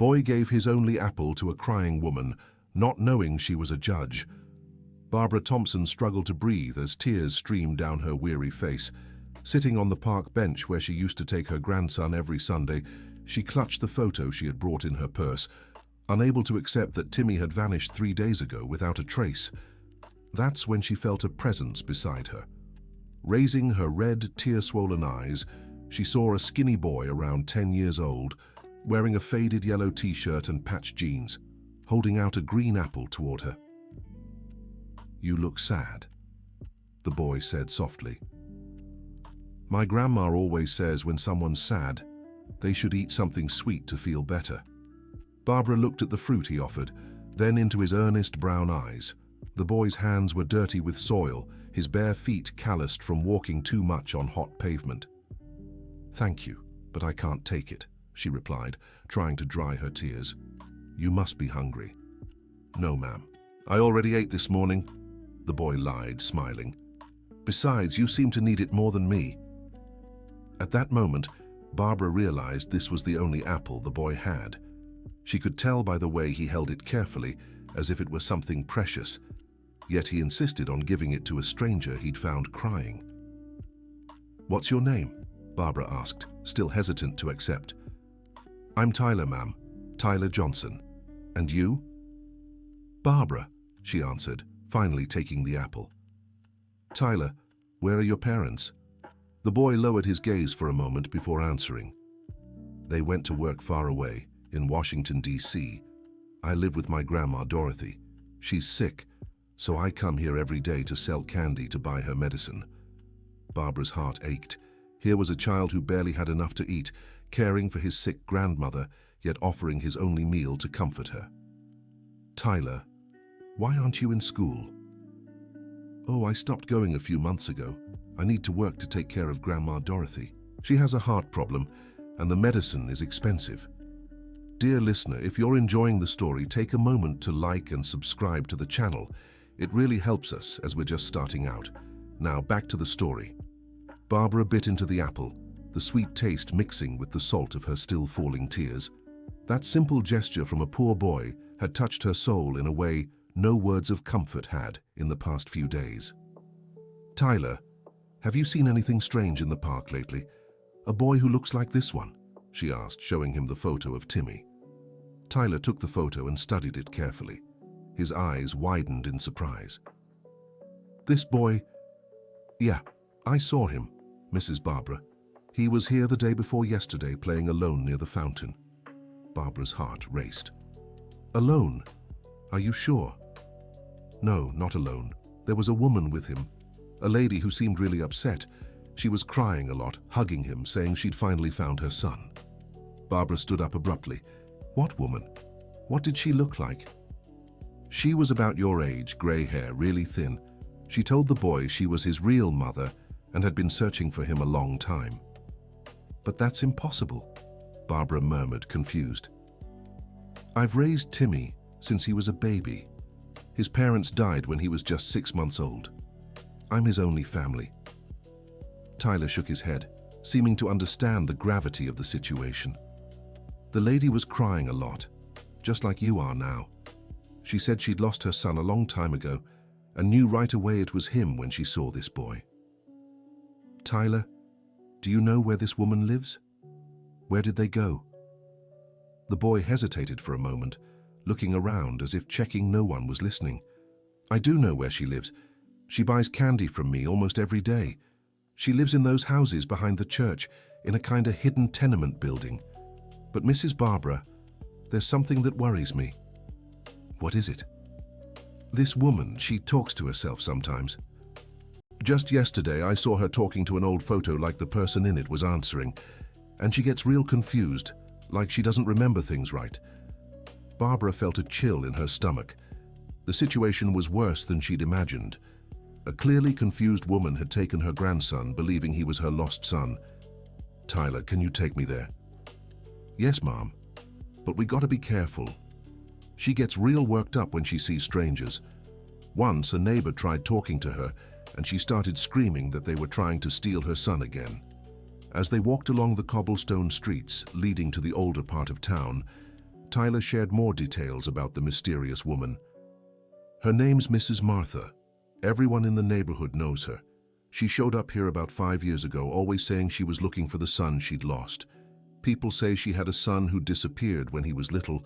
Boy gave his only apple to a crying woman, not knowing she was a judge. Barbara Thompson struggled to breathe as tears streamed down her weary face. Sitting on the park bench where she used to take her grandson every Sunday, she clutched the photo she had brought in her purse, unable to accept that Timmy had vanished 3 days ago without a trace. That's when she felt a presence beside her. Raising her red, tear-swollen eyes, she saw a skinny boy around 10 years old, wearing a faded yellow t-shirt and patched jeans, holding out a green apple toward her. "You look sad," the boy said softly. "My grandma always says when someone's sad, they should eat something sweet to feel better." Barbara looked at the fruit he offered, then into his earnest brown eyes. The boy's hands were dirty with soil, his bare feet calloused from walking too much on hot pavement. "Thank you, but I can't take it," she replied, trying to dry her tears. "You must be hungry." "No, ma'am. I already ate this morning," the boy lied, smiling. "Besides, you seem to need it more than me." At that moment, Barbara realized this was the only apple the boy had. She could tell by the way he held it carefully, as if it were something precious, yet he insisted on giving it to a stranger he'd found crying. "What's your name?" Barbara asked, still hesitant to accept. "I'm Tyler, ma'am. Tyler Johnson. And you?" "Barbara," she answered, finally taking the apple. "Tyler, where are your parents?" The boy lowered his gaze for a moment before answering. "They went to work far away, in Washington, D.C. I live with my grandma, Dorothy. She's sick, so I come here every day to sell candy to buy her medicine." Barbara's heart ached. Here was a child who barely had enough to eat, caring for his sick grandmother, yet offering his only meal to comfort her. "Tyler, why aren't you in school?" "Oh, I stopped going a few months ago. I need to work to take care of Grandma Dorothy. She has a heart problem, and the medicine is expensive." Dear listener, if you're enjoying the story, take a moment to like and subscribe to the channel. It really helps us as we're just starting out. Now back to the story. Barbara bit into the apple, the sweet taste mixing with the salt of her still falling tears. That simple gesture from a poor boy had touched her soul in a way no words of comfort had in the past few days. "Tyler, have you seen anything strange in the park lately? A boy who looks like this one?" she asked, showing him the photo of Timmy. Tyler took the photo and studied it carefully. His eyes widened in surprise. "This boy? Yeah, I saw him, Mrs. Barbara. He was here the day before yesterday playing alone near the fountain." Barbara's heart raced. "Alone? Are you sure?" "No, not alone. There was a woman with him, a lady who seemed really upset. She was crying a lot, hugging him, saying she'd finally found her son." Barbara stood up abruptly. "What woman? What did she look like?" "She was about your age, gray hair, really thin. She told the boy she was his real mother and had been searching for him a long time." "But that's impossible," Barbara murmured, confused. "I've raised Timmy since he was a baby. His parents died when he was just 6 months old. I'm his only family." Tyler shook his head, seeming to understand the gravity of the situation. "The lady was crying a lot, just like you are now. She said she'd lost her son a long time ago and knew right away it was him when she saw this boy." "Tyler, do you know where this woman lives? Where did they go?" The boy hesitated for a moment, looking around as if checking no one was listening. "I do know where she lives. She buys candy from me almost every day. She lives in those houses behind the church, in a kind of hidden tenement building. But Mrs. Barbara, there's something that worries me." "What is it?" "This woman, she talks to herself sometimes. Just yesterday, I saw her talking to an old photo like the person in it was answering, and she gets real confused, like she doesn't remember things right." Barbara felt a chill in her stomach. The situation was worse than she'd imagined. A clearly confused woman had taken her grandson, believing he was her lost son. "Tyler, can you take me there?" "Yes, Mom, but we gotta be careful. She gets real worked up when she sees strangers. Once, a neighbor tried talking to her, and she started screaming that they were trying to steal her son again." As they walked along the cobblestone streets leading to the older part of town, Tyler shared more details about the mysterious woman. Her name's Mrs. Martha. Everyone in the neighborhood knows her. She showed up here about 5 years ago, always saying she was looking for the son she'd lost. People say she had a son who disappeared when he was little,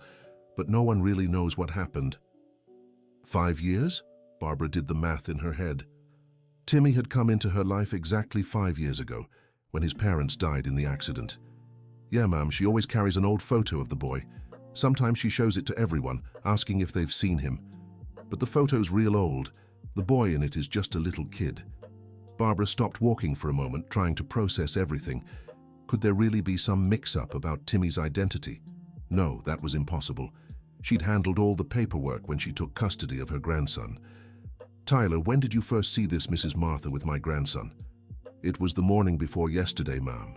but no one really knows what happened. 5 years? Barbara did the math in her head. Timmy had come into her life exactly 5 years ago, when his parents died in the accident. Yeah, ma'am, she always carries an old photo of the boy. Sometimes she shows it to everyone, asking if they've seen him. But the photo's real old. The boy in it is just a little kid. Barbara stopped walking for a moment, trying to process everything. Could there really be some mix-up about Timmy's identity? No, that was impossible. She'd handled all the paperwork when she took custody of her grandson. Tyler, when did you first see this Mrs. Martha with my grandson? It was the morning before yesterday, ma'am.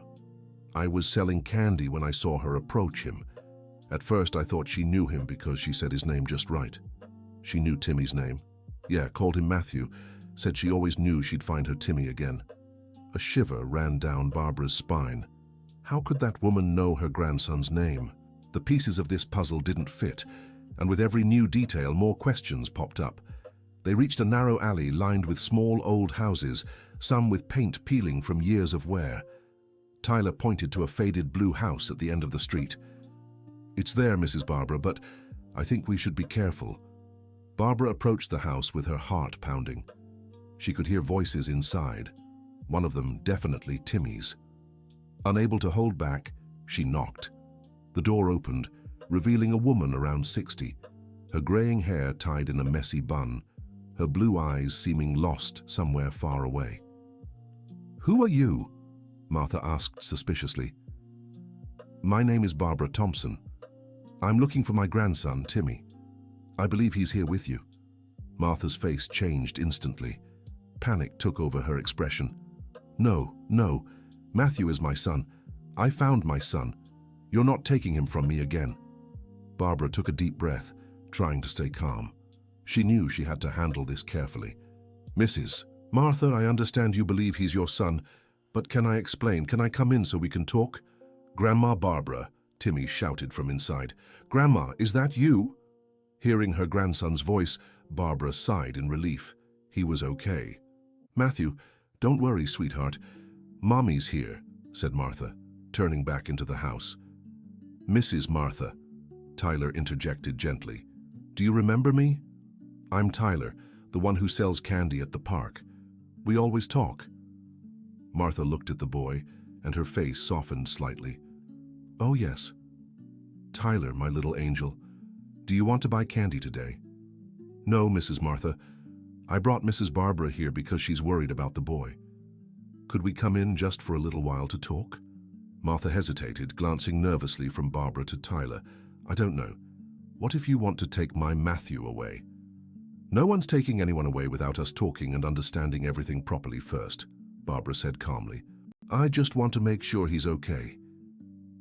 I was selling candy when I saw her approach him. At first I thought she knew him because she said his name just right. She knew Timmy's name. Yeah, called him Matthew. Said she always knew she'd find her Timmy again. A shiver ran down Barbara's spine. How could that woman know her grandson's name? The pieces of this puzzle didn't fit, and with every new detail, more questions popped up. They reached a narrow alley lined with small old houses, some with paint peeling from years of wear. Tyler pointed to a faded blue house at the end of the street. It's there, Mrs. Barbara, but I think we should be careful. Barbara approached the house with her heart pounding. She could hear voices inside, one of them definitely Timmy's. Unable to hold back, she knocked. The door opened, revealing a woman around 60, her graying hair tied in a messy bun, her blue eyes seeming lost somewhere far away. "Who are you?" Martha asked suspiciously. "My name is Barbara Thompson. I'm looking for my grandson, Timmy. I believe he's here with you." Martha's face changed instantly. Panic took over her expression. No, Matthew is my son. I found my son. You're not taking him from me again." Barbara took a deep breath, trying to stay calm. She knew she had to handle this carefully. "Mrs. Martha, I understand you believe he's your son, but can I explain? Can I come in so we can talk?" "Grandma Barbara," Timmy shouted from inside. "Grandma, is that you?" Hearing her grandson's voice, Barbara sighed in relief. He was okay. "Matthew, don't worry, sweetheart. Mommy's here," said Martha, turning back into the house. "Mrs. Martha," Tyler interjected gently. "Do you remember me? I'm Tyler, the one who sells candy at the park. We always talk." Martha looked at the boy, and her face softened slightly. "Oh, yes. Tyler, my little angel. Do you want to buy candy today?" "No, Mrs. Martha. I brought Mrs. Barbara here because she's worried about the boy. Could we come in just for a little while to talk?" Martha hesitated, glancing nervously from Barbara to Tyler. "I don't know. What if you want to take my Matthew away?" "No one's taking anyone away without us talking and understanding everything properly first," Barbara said calmly. "I just want to make sure he's okay."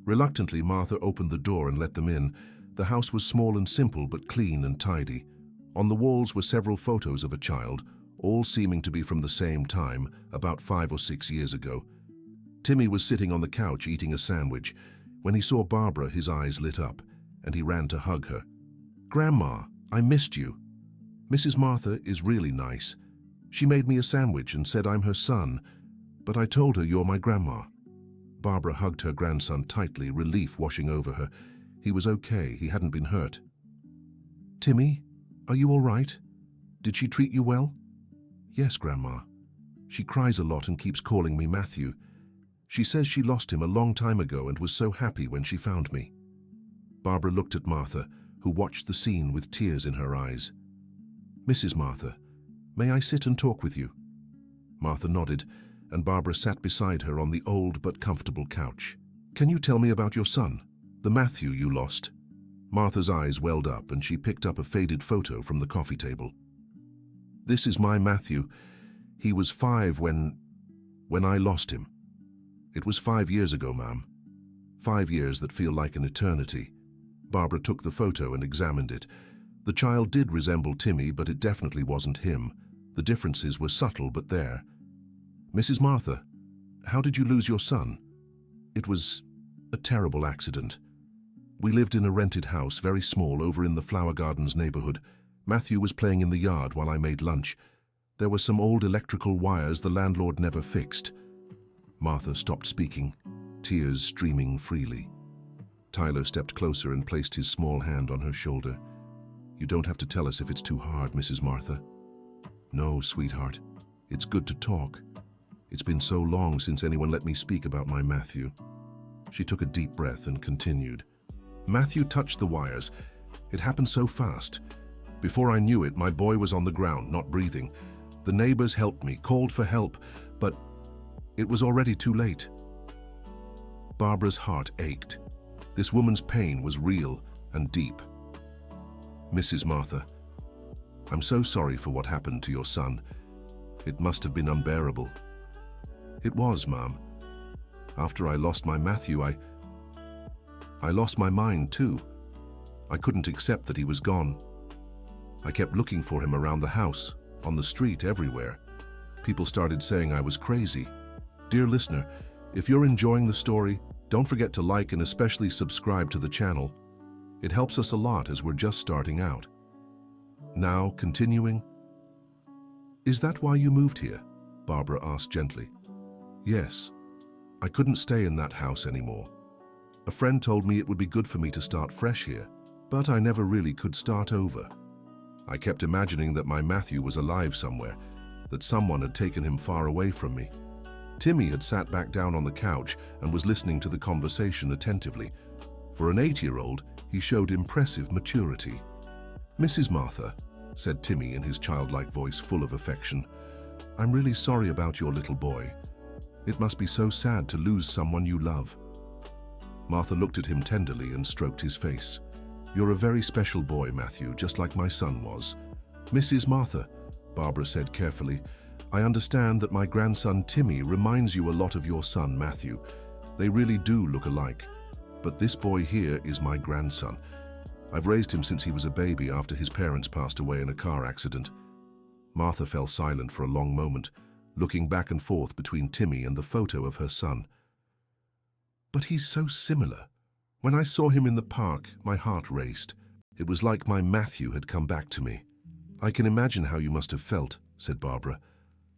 Reluctantly, Martha opened the door and let them in. The house was small and simple, but clean and tidy. On the walls were several photos of a child, all seeming to be from the same time, about 5 or 6 years ago. Timmy was sitting on the couch eating a sandwich. When he saw Barbara, his eyes lit up, and he ran to hug her. "Grandma, I missed you. Mrs. Martha is really nice. She made me a sandwich and said I'm her son, but I told her you're my grandma." Barbara hugged her grandson tightly, relief washing over her. He was okay, he hadn't been hurt. "Timmy, are you all right? Did she treat you well?" "Yes, Grandma. She cries a lot and keeps calling me Matthew. She says she lost him a long time ago and was so happy when she found me." Barbara looked at Martha, who watched the scene with tears in her eyes. "Mrs. Martha, may I sit and talk with you?" Martha nodded, and Barbara sat beside her on the old but comfortable couch. "Can you tell me about your son, the Matthew you lost?" Martha's eyes welled up and she picked up a faded photo from the coffee table. "This is my Matthew. He was 5 when I lost him. It was 5 years ago, ma'am. 5 years that feel like an eternity." Barbara took the photo and examined it. The child did resemble Timmy, but it definitely wasn't him. The differences were subtle, but there. "Mrs." how did you lose your son?" "It was a terrible accident. We lived in a rented house, very small, over in the Flower Gardens neighborhood. Matthew was playing in the yard while I made lunch. There were some old electrical wires the landlord never fixed. Martha stopped speaking, tears streaming freely. Tyler stepped closer and placed his small hand on her shoulder. You don't have to tell us if it's too hard, Mrs. Martha. No, sweetheart. It's good to talk. It's been so long since anyone let me speak about my Matthew. She took a deep breath and continued. Matthew touched the wires. It happened so fast. Before I knew it, my boy was on the ground, not breathing. The neighbors helped me, called for help, but it was already too late. Barbara's heart ached. This woman's pain was real and deep. Mrs. Martha, I'm so sorry for what happened to your son. It must have been unbearable. It was, Ma'am. After I lost my Matthew, I lost my mind too. I couldn't accept that he was gone. I kept looking for him around the house, on the street, everywhere. People started saying I was crazy. Dear listener, if you're enjoying the story, don't forget to like and especially subscribe to the channel. It helps us a lot as we're just starting out. Now, continuing. Is that why you moved here? Barbara asked gently. Yes. I couldn't stay in that house anymore. A friend told me it would be good for me to start fresh here, but I never really could start over. I kept imagining that my Matthew was alive somewhere, that someone had taken him far away from me. Timmy had sat back down on the couch and was listening to the conversation attentively. For an 8-year-old, he showed impressive maturity. Mrs. Martha, said Timmy in his childlike voice full of affection, I'm really sorry about your little boy. It must be so sad to lose someone you love. Martha looked at him tenderly and stroked his face. You're a very special boy, Matthew, just like my son was. Mrs. Martha, Barbara said carefully, I understand that my grandson Timmy reminds you a lot of your son Matthew. They really do look alike. But this boy here is my grandson. I've raised him since he was a baby after his parents passed away in a car accident. Martha fell silent for a long moment, looking back and forth between Timmy and the photo of her son. But he's so similar. When I saw him in the park, my heart raced. It was like my Matthew had come back to me. I can imagine how you must have felt, said Barbara.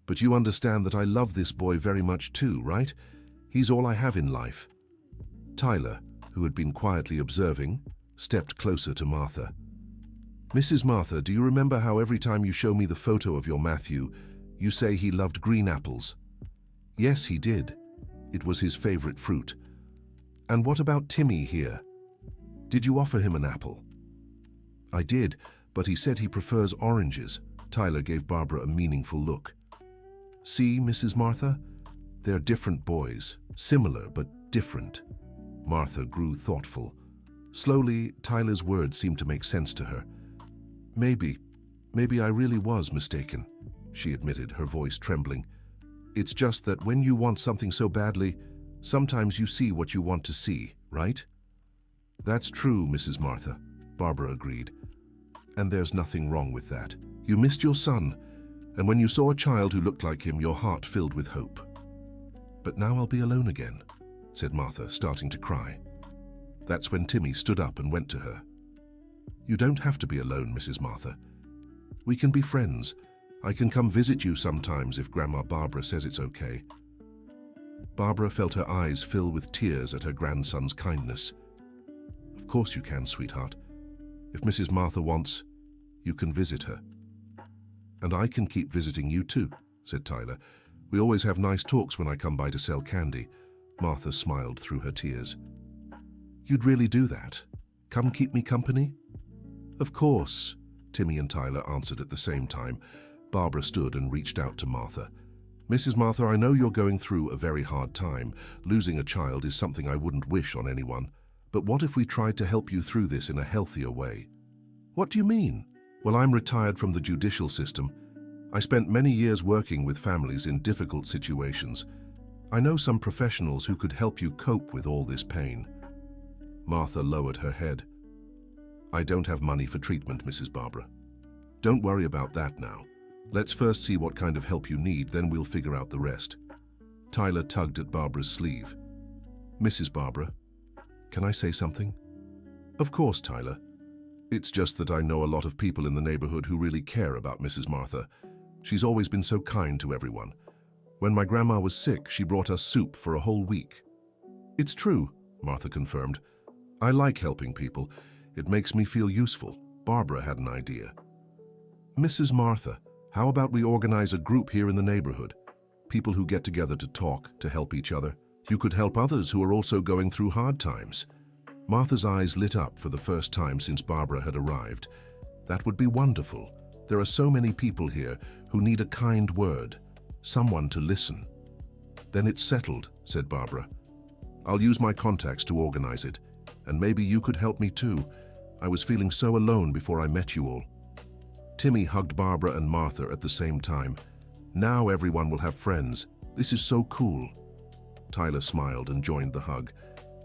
But you understand that I love this boy very much too, right? He's all I have in life. Tyler, who had been quietly observing, stepped closer to Martha. Mrs. Martha, do you remember how every time you show me the photo of your Matthew, you say he loved green apples? Yes, he did. It was his favorite fruit. And what about Timmy here? Did you offer him an apple? I did, but he said he prefers oranges. Tyler gave Barbara a meaningful look. See, Mrs. Martha? They're different boys, similar but different. Martha grew thoughtful. Slowly, Tyler's words seemed to make sense to her. Maybe I really was mistaken, she admitted, her voice trembling. It's just that when you want something so badly, sometimes you see what you want to see, right? That's true, Mrs. Martha, Barbara agreed. And there's nothing wrong with that. You missed your son, and when you saw a child who looked like him, your heart filled with hope. But now I'll be alone again, said Martha, starting to cry. That's when Timmy stood up and went to her. You don't have to be alone, Mrs. Martha. We can be friends. I can come visit you sometimes if Grandma Barbara says it's okay. Barbara felt her eyes fill with tears at her grandson's kindness. Of course you can, sweetheart. If Mrs. Martha wants, you can visit her. And I can keep visiting you too, said Tyler. We always have nice talks when I come by to sell candy. Martha smiled through her tears. You'd really do that? Come keep me company? Of course, Timmy and Tyler answered at the same time. Barbara stood and reached out to Martha. Mrs. Martha, I know you're going through a very hard time. Losing a child is something I wouldn't wish on anyone. But what if we tried to help you through this in a healthier way? What do you mean? Well, I'm retired from the judicial system. I spent many years working with families in difficult situations. I know some professionals who could help you cope with all this pain. Martha lowered her head. I don't have money for treatment, Mrs. Barbara. Don't worry about that now. Let's first see what kind of help you need, then we'll figure out the rest. Tyler tugged at Barbara's sleeve. Mrs. Barbara, can I say something? Of course, Tyler. It's just that I know a lot of people in the neighborhood who really care about Mrs. Martha. She's always been so kind to everyone. When my grandma was sick, she brought us soup for a whole week. It's true, Martha confirmed. I like helping people. It makes me feel useful. Barbara had an idea. Mrs. Martha, how about we organize a group here in the neighborhood? People who get together to talk, to help each other. You could help others who are also going through hard times. Martha's eyes lit up for the first time since Barbara had arrived. That would be wonderful. There are so many people here who need a kind word, someone to listen. Then it's settled, said Barbara. I'll use my contacts to organize it, and maybe you could help me too. I was feeling so alone before I met you all. Timmy hugged Barbara and Martha at the same time. Now everyone will have friends. This is so cool. Tyler smiled and joined the hug.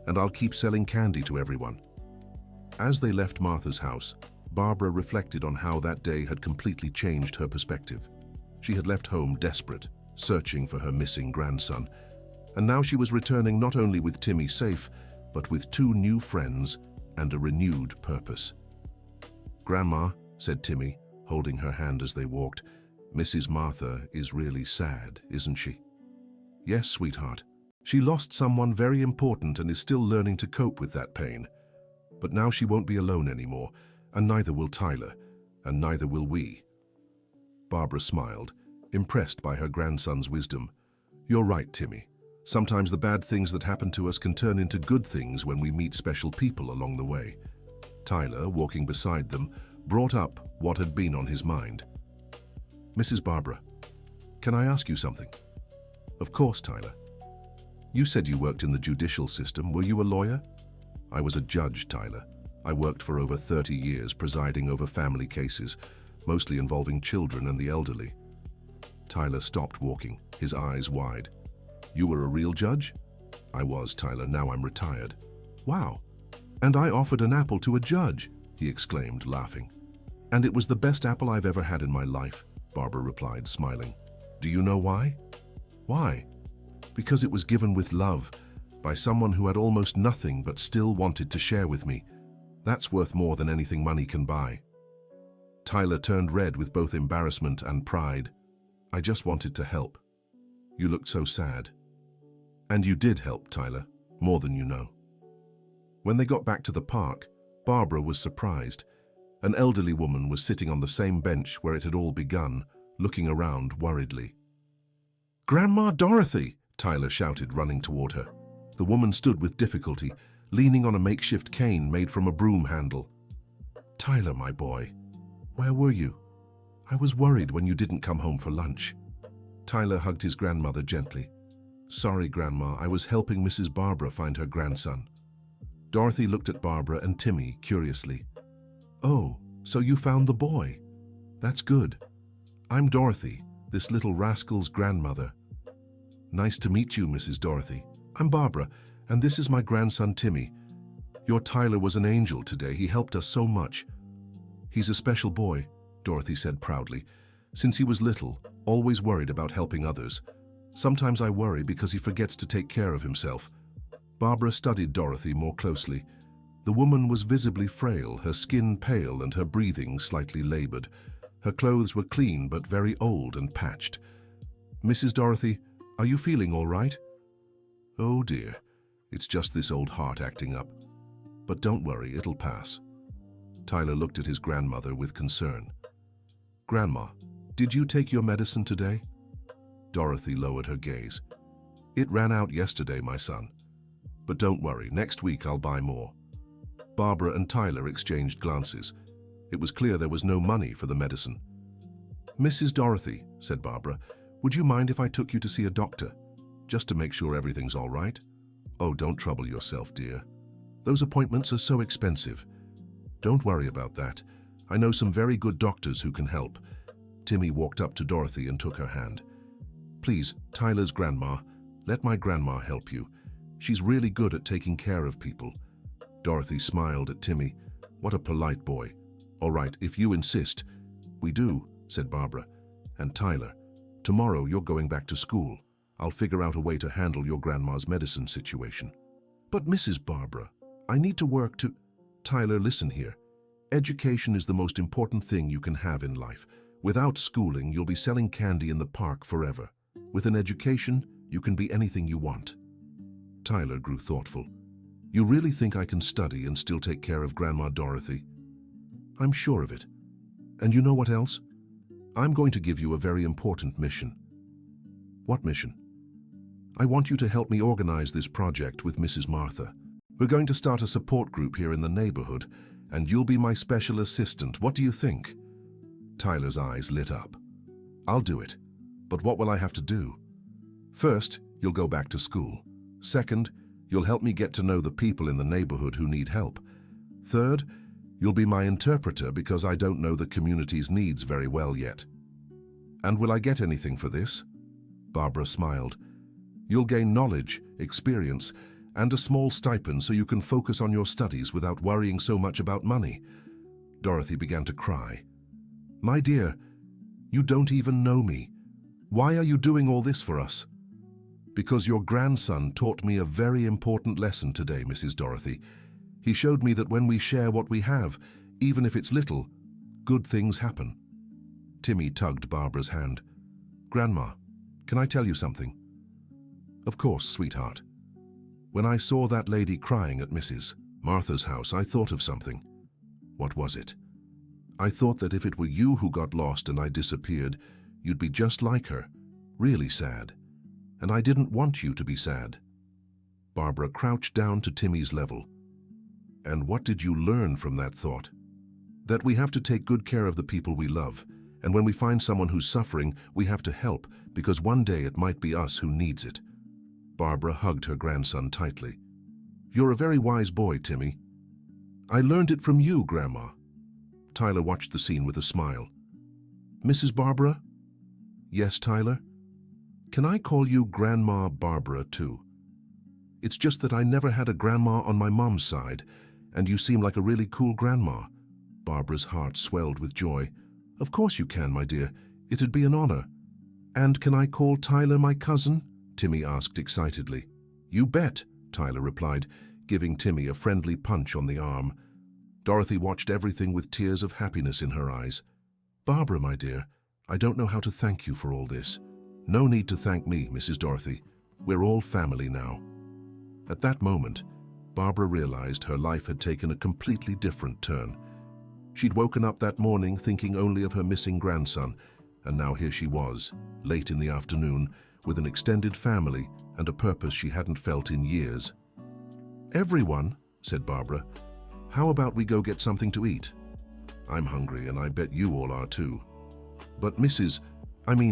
And I'll keep selling candy to everyone. As they left Martha's house, Barbara reflected on how that day had completely changed her perspective. She had left home desperate, searching for her missing grandson, and now she was returning not only with Timmy safe, but with 2 new friends and a renewed purpose. Grandma, said Timmy, holding her hand as they walked, Mrs. Martha is really sad, isn't she? Yes, sweetheart. She lost someone very important and is still learning to cope with that pain. But now she won't be alone anymore, and neither will Tyler, and neither will we. Barbara smiled, impressed by her grandson's wisdom. You're right, Timmy. Sometimes the bad things that happen to us can turn into good things when we meet special people along the way. Tyler, walking beside them, brought up what had been on his mind. Mrs. Barbara, can I ask you something? Of course, Tyler. You said you worked in the judicial system. Were you a lawyer? I was a judge, Tyler. I worked for over 30 years presiding over family cases, mostly involving children and the elderly. Tyler stopped walking, his eyes wide. You were a real judge? I was, Tyler. Now I'm retired. Wow. And I offered an apple to a judge, he exclaimed, laughing. And it was the best apple I've ever had in my life, Barbara replied, smiling. Do you know why? Why? Because it was given with love, by someone who had almost nothing but still wanted to share with me. That's worth more than anything money can buy. Tyler turned red with both embarrassment and pride. I just wanted to help. You looked so sad. And you did help, Tyler, more than you know. When they got back to the park, Barbara was surprised. An elderly woman was sitting on the same bench where it had all begun, looking around worriedly. Grandma Dorothy! Tyler shouted, running toward her. The woman stood with difficulty, leaning on a makeshift cane made from a broom handle. Tyler, my boy, where were you? I was worried when you didn't come home for lunch. Tyler hugged his grandmother gently. Sorry, Grandma, I was helping Mrs. Barbara find her grandson. Dorothy looked at Barbara and Timmy curiously. Oh, so you found the boy. That's good. I'm Dorothy, this little rascal's grandmother. Nice to meet you, Mrs. Dorothy. I'm Barbara, and this is my grandson, Timmy. Your Tyler was an angel today. He helped us so much. He's a special boy, Dorothy said proudly. Since he was little, always worried about helping others. Sometimes I worry because he forgets to take care of himself. Barbara studied Dorothy more closely. The woman was visibly frail, her skin pale and her breathing slightly labored. Her clothes were clean but very old and patched. Mrs. Dorothy, are you feeling all right? Oh dear, it's just this old heart acting up. But don't worry, it'll pass. Tyler looked at his grandmother with concern. Grandma, did you take your medicine today? Dorothy lowered her gaze. It ran out yesterday, my son. But don't worry, next week I'll buy more. Barbara and Tyler exchanged glances. It was clear there was no money for the medicine. Mrs. Dorothy, said Barbara, would you mind if I took you to see a doctor, just to make sure everything's all right? Oh, don't trouble yourself, dear. Those appointments are so expensive. Don't worry about that. I know some very good doctors who can help. Timmy walked up to Dorothy and took her hand. Please, Tyler's grandma, let my grandma help you. She's really good at taking care of people. Dorothy smiled at Timmy. What a polite boy. All right, if you insist. We do, said Barbara. And Tyler, tomorrow you're going back to school. I'll figure out a way to handle your grandma's medicine situation. But Mrs. Barbara, I need to work to... Tyler, listen here. Education is the most important thing you can have in life. Without schooling, you'll be selling candy in the park forever. With an education, you can be anything you want. Tyler grew thoughtful. You really think I can study and still take care of Grandma Dorothy? I'm sure of it. And you know what else? I'm going to give you a very important mission. What mission? I want you to help me organize this project with Mrs. Martha. We're going to start a support group here in the neighborhood, and you'll be my special assistant. What do you think? Tyler's eyes lit up. I'll do it. But what will I have to do? First, you'll go back to school. Second, you'll help me get to know the people in the neighborhood who need help. Third, you'll be my interpreter because I don't know the community's needs very well yet. And will I get anything for this? Barbara smiled. You'll gain knowledge, experience, and a small stipend so you can focus on your studies without worrying so much about money. Dorothy began to cry. My dear, you don't even know me. Why are you doing all this for us? Because your grandson taught me a very important lesson today, Mrs. Dorothy. He showed me that when we share what we have, even if it's little, good things happen. Timmy tugged Barbara's hand. Grandma, can I tell you something? Of course, sweetheart. When I saw that lady crying at Mrs. Martha's house, I thought of something. What was it? I thought that if it were you who got lost and I disappeared, you'd be just like her, really sad. And I didn't want you to be sad. Barbara crouched down to Timmy's level. And what did you learn from that thought? That we have to take good care of the people we love, and when we find someone who's suffering, we have to help, because one day it might be us who needs it. Barbara hugged her grandson tightly. You're a very wise boy, Timmy. I learned it from you, Grandma. Tyler watched the scene with a smile. Mrs. Barbara? Yes, Tyler? Can I call you Grandma Barbara, too? It's just that I never had a grandma on my mom's side, and you seem like a really cool grandma. Barbara's heart swelled with joy. Of course you can, my dear. It'd be an honor. And can I call Tyler my cousin? Timmy asked excitedly. You bet, Tyler replied, giving Timmy a friendly punch on the arm. Dorothy watched everything with tears of happiness in her eyes. Barbara, my dear, I don't know how to thank you for all this. No need to thank me, Mrs. Dorothy. We're all family now. At that moment, Barbara realized her life had taken a completely different turn. She'd woken up that morning thinking only of her missing grandson, and now here she was, late in the afternoon, with an extended family and a purpose she hadn't felt in years. Everyone, said Barbara, how about we go get something to eat? I'm hungry, and I bet you all are too. But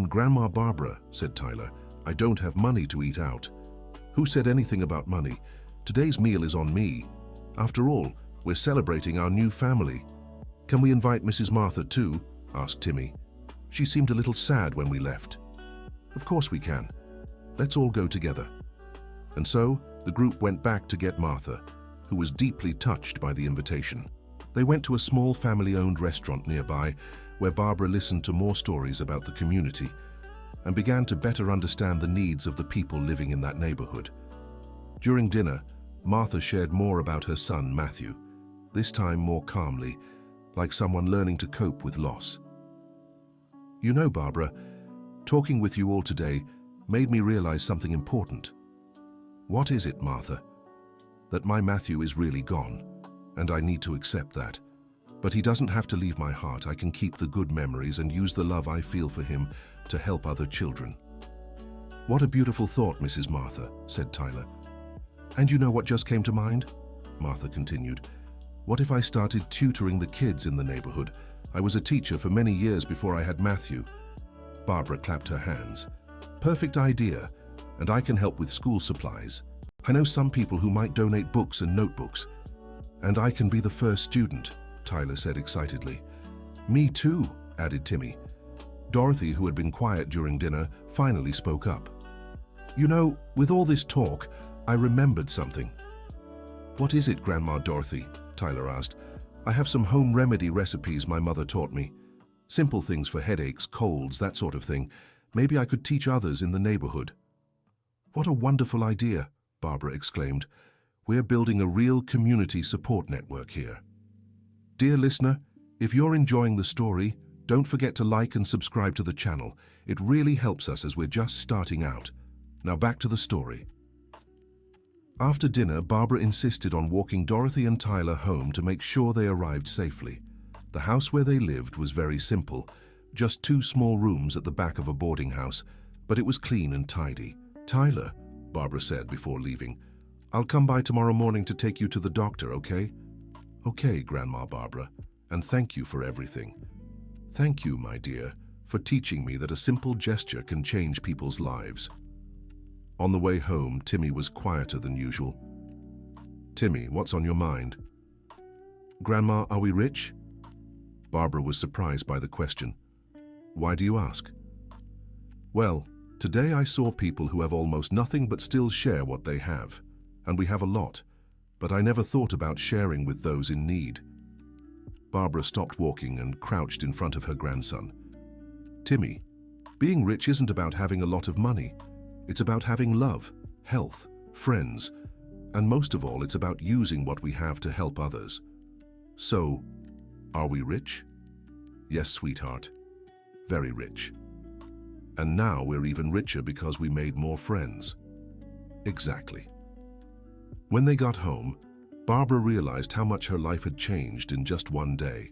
Grandma Barbara, said Tyler, I don't have money to eat out. Who said anything about money? Today's meal is on me. After all, we're celebrating our new family. Can we invite Mrs. Martha too? Asked Timmy. She seemed a little sad when we left. Of course we can. Let's all go together. And so, the group went back to get Martha, who was deeply touched by the invitation. They went to a small family-owned restaurant nearby, where Barbara listened to more stories about the community and began to better understand the needs of the people living in that neighborhood. During dinner, Martha shared more about her son, Matthew, this time more calmly, like someone learning to cope with loss. You know, Barbara, talking with you all today made me realize something important. What is it, Martha? That my Matthew is really gone, and I need to accept that. But he doesn't have to leave my heart. I can keep the good memories and use the love I feel for him to help other children. What a beautiful thought, Mrs. Martha, said Tyler. And you know what just came to mind? Martha continued. What if I started tutoring the kids in the neighborhood? I was a teacher for many years before I had Matthew. Barbara clapped her hands. Perfect idea, and I can help with school supplies. I know some people who might donate books and notebooks. And I can be the first student, Tyler said excitedly. Me too, added Timmy. Dorothy, who had been quiet during dinner, finally spoke up. You know, with all this talk, I remembered something. What is it, Grandma Dorothy? Tyler asked. I have some home remedy recipes my mother taught me. Simple things for headaches, colds, that sort of thing. Maybe I could teach others in the neighborhood. What a wonderful idea, Barbara exclaimed. We're building a real community support network here. Dear listener, if you're enjoying the story, don't forget to like and subscribe to the channel. It really helps us as we're just starting out. Now back to the story. After dinner, Barbara insisted on walking Dorothy and Tyler home to make sure they arrived safely. The house where they lived was very simple, just 2 small rooms at the back of a boarding house, but it was clean and tidy. Tyler, Barbara said before leaving, I'll come by tomorrow morning to take you to the doctor, okay? Okay, Grandma Barbara, and thank you for everything. Thank you, my dear, for teaching me that a simple gesture can change people's lives. On the way home, Timmy was quieter than usual. Timmy, what's on your mind? Grandma, are we rich? Barbara was surprised by the question. Why do you ask? Well, today I saw people who have almost nothing but still share what they have. And we have a lot, but I never thought about sharing with those in need. Barbara stopped walking and crouched in front of her grandson. Timmy, being rich isn't about having a lot of money. It's about having love, health, friends, and most of all, it's about using what we have to help others. So, are we rich? Yes, sweetheart. Very rich. And now we're even richer because we made more friends. Exactly. When they got home, Barbara realized how much her life had changed in just one day.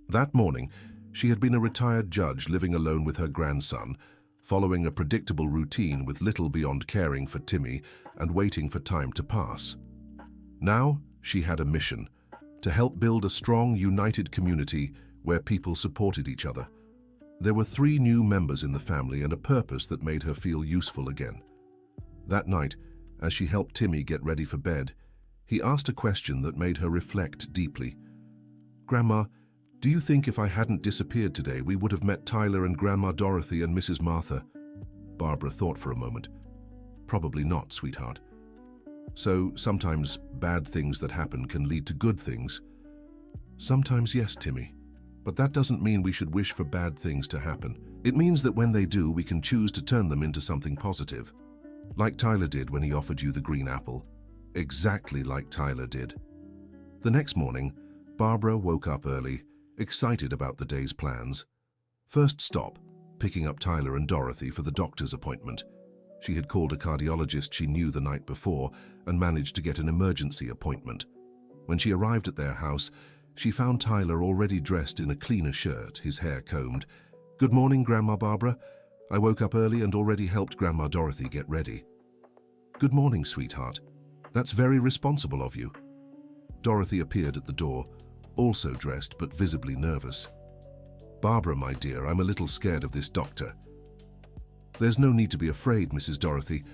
That morning, she had been a retired judge living alone with her grandson, following a predictable routine with little beyond caring for Timmy and waiting for time to pass. Now, she had a mission: to help build a strong, united community where people supported each other. There were 3 new members in the family and a purpose that made her feel useful again. That night, as she helped Timmy get ready for bed, he asked a question that made her reflect deeply. Grandma, do you think if I hadn't disappeared today, we would have met Tyler and Grandma Dorothy and Mrs. Martha? Barbara thought for a moment. Probably not, sweetheart. So sometimes bad things that happen can lead to good things. Sometimes yes, Timmy. But that doesn't mean we should wish for bad things to happen. It means that when they do, we can choose to turn them into something positive. Like Tyler did when he offered you the green apple. Exactly like Tyler did. The next morning, Barbara woke up early, excited about the day's plans. First stop, picking up Tyler and Dorothy for the doctor's appointment. She had called a cardiologist she knew the night before and managed to get an emergency appointment. When she arrived at their house, she found Tyler already dressed in a cleaner shirt, his hair combed. Good morning, Grandma Barbara. I woke up early and already helped Grandma Dorothy get ready. Good morning, sweetheart. That's very responsible of you. Dorothy appeared at the door, also dressed but visibly nervous. Barbara, my dear, I'm a little scared of this doctor. There's no need to be afraid, Mrs. Dorothy.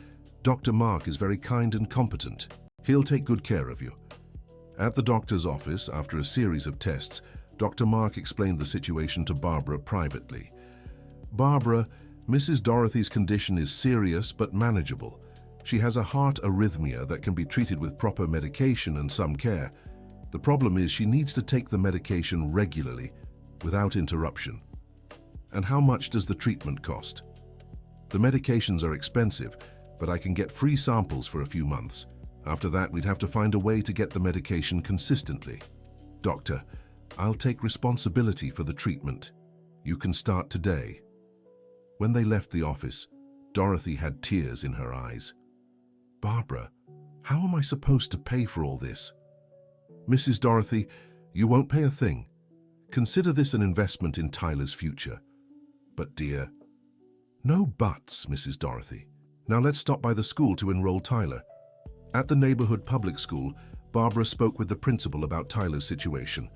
Dr. Mark is very kind and competent. He'll take good care of you. At the doctor's office, after a series of tests, Dr. Mark explained the situation to Barbara privately. Barbara, Mrs. Dorothy's condition is serious but manageable. She has a heart arrhythmia that can be treated with proper medication and some care. The problem is she needs to take the medication regularly, without interruption. And how much does the treatment cost? The medications are expensive, but I can get free samples for a few months. After that, we'd have to find a way to get the medication consistently. Doctor, I'll take responsibility for the treatment. You can start today. When they left the office, Dorothy had tears in her eyes. Barbara, how am I supposed to pay for all this? Mrs. Dorothy, you won't pay a thing. Consider this an investment in Tyler's future. But dear, no buts, Mrs. Dorothy. Now let's stop by the school to enroll Tyler. At the neighborhood public school, Barbara spoke with the principal about Tyler's situation.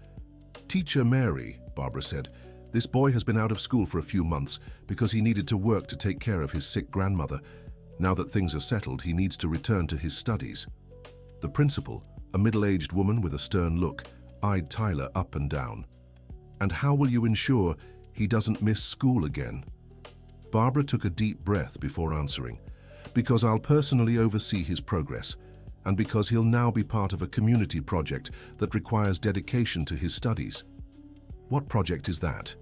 Teacher Mary, Barbara said, this boy has been out of school for a few months because he needed to work to take care of his sick grandmother. Now that things are settled, he needs to return to his studies. The principal, a middle-aged woman with a stern look, eyed Tyler up and down. And how will you ensure he doesn't miss school again? Barbara took a deep breath before answering. Because I'll personally oversee his progress, and because he'll now be part of a community project that requires dedication to his studies. What project is that?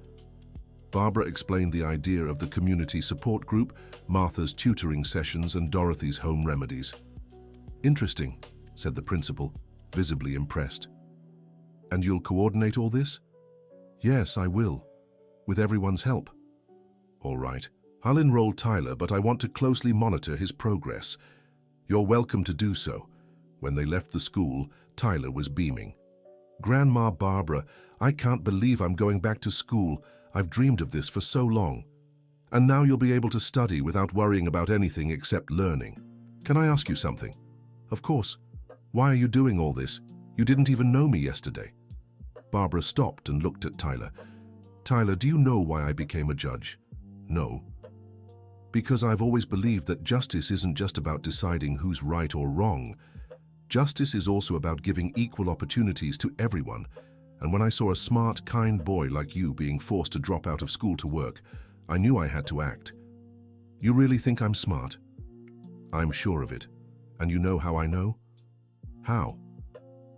Barbara explained the idea of the community support group, Martha's tutoring sessions, and Dorothy's home remedies. Interesting. said the principal, visibly impressed. And you'll coordinate all this? Yes, I will, with everyone's help. All right. I'll enroll Tyler, but I want to closely monitor his progress. You're welcome to do so. When they left the school, Tyler was beaming. Grandma Barbara, I can't believe I'm going back to school. I've dreamed of this for so long. And now you'll be able to study without worrying about anything except learning. Can I ask you something? Of course. Why are you doing all this? You didn't even know me yesterday. Barbara stopped and looked at Tyler. Tyler, do you know why I became a judge? No. Because I've always believed that justice isn't just about deciding who's right or wrong. Justice is also about giving equal opportunities to everyone. And when I saw a smart, kind boy like you being forced to drop out of school to work, I knew I had to act. You really think I'm smart? I'm sure of it. And you know how I know? How?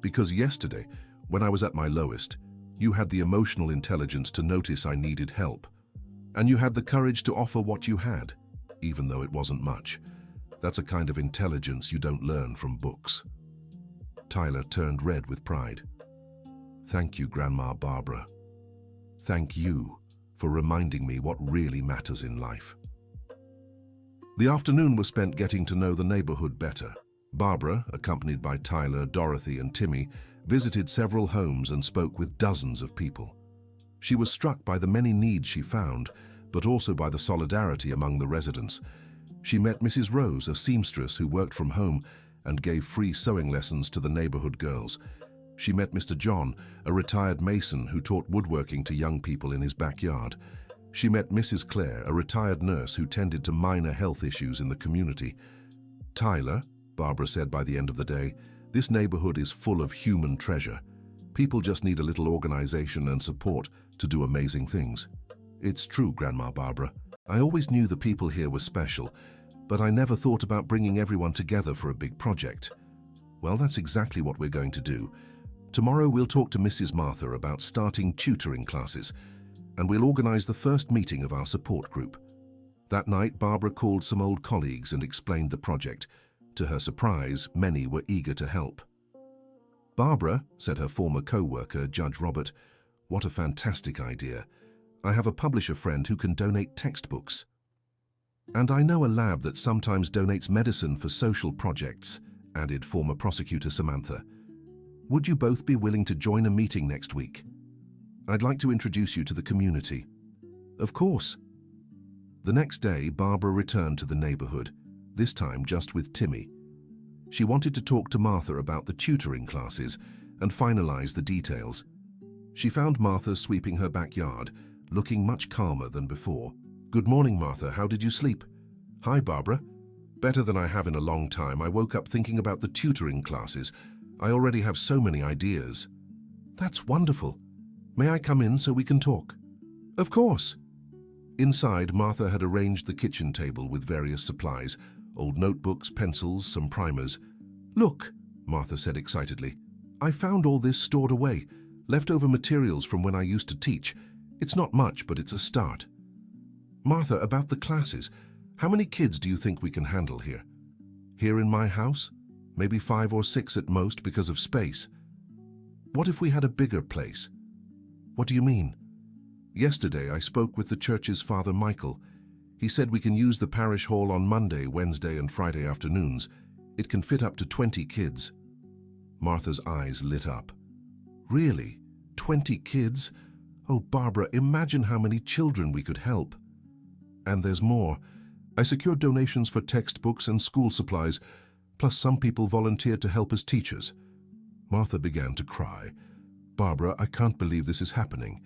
Because yesterday, when I was at my lowest, you had the emotional intelligence to notice I needed help. And you had the courage to offer what you had, even though it wasn't much. That's a kind of intelligence you don't learn from books. Tyler turned red with pride. Thank you, Grandma Barbara. Thank you for reminding me what really matters in life. The afternoon was spent getting to know the neighborhood better. Barbara, accompanied by Tyler, Dorothy, and Timmy, visited several homes and spoke with dozens of people. She was struck by the many needs she found, but also by the solidarity among the residents. She met Mrs. Rose, a seamstress who worked from home and gave free sewing lessons to the neighborhood girls. She met Mr. John, a retired mason who taught woodworking to young people in his backyard. She met Mrs. Clare, a retired nurse who tended to minor health issues in the community. Tyler, Barbara said by the end of the day, this neighborhood is full of human treasure. People just need a little organization and support to do amazing things. It's true, Grandma Barbara. I always knew the people here were special, but I never thought about bringing everyone together for a big project. Well, that's exactly what we're going to do. Tomorrow we'll talk to Mrs. Martha about starting tutoring classes, and we'll organize the first meeting of our support group. That night, Barbara called some old colleagues and explained the project. To her surprise, many were eager to help. Barbara, said her former co-worker, Judge Robert, what a fantastic idea. I have a publisher friend who can donate textbooks. And I know a lab that sometimes donates medicine for social projects, added former prosecutor Samantha. Would you both be willing to join a meeting next week? I'd like to introduce you to the community. Of course. The next day, Barbara returned to the neighborhood, this time just with Timmy. She wanted to talk to Martha about the tutoring classes and finalize the details. She found Martha sweeping her backyard, looking much calmer than before. Good morning, Martha. How did you sleep? Hi, Barbara. Better than I have in a long time. I woke up thinking about the tutoring classes. I already have so many ideas. That's wonderful. May I come in so we can talk? Of course. Inside, Martha had arranged the kitchen table with various supplies, old notebooks, pencils, some primers. Look, Martha said excitedly. I found all this stored away, leftover materials from when I used to teach. It's not much, but it's a start. Martha, about the classes, how many kids do you think we can handle here? Here in my house? Maybe 5 or 6 at most because of space. What if we had a bigger place? What do you mean? Yesterday I spoke with the church's Father Michael. He said we can use the parish hall on Monday, Wednesday and Friday afternoons. It can fit up to 20 kids. Martha's eyes lit up. Really? 20 kids? Oh, Barbara, imagine how many children we could help. And there's more. I secured donations for textbooks and school supplies, plus some people volunteered to help as teachers. Martha began to cry. Barbara, I can't believe this is happening.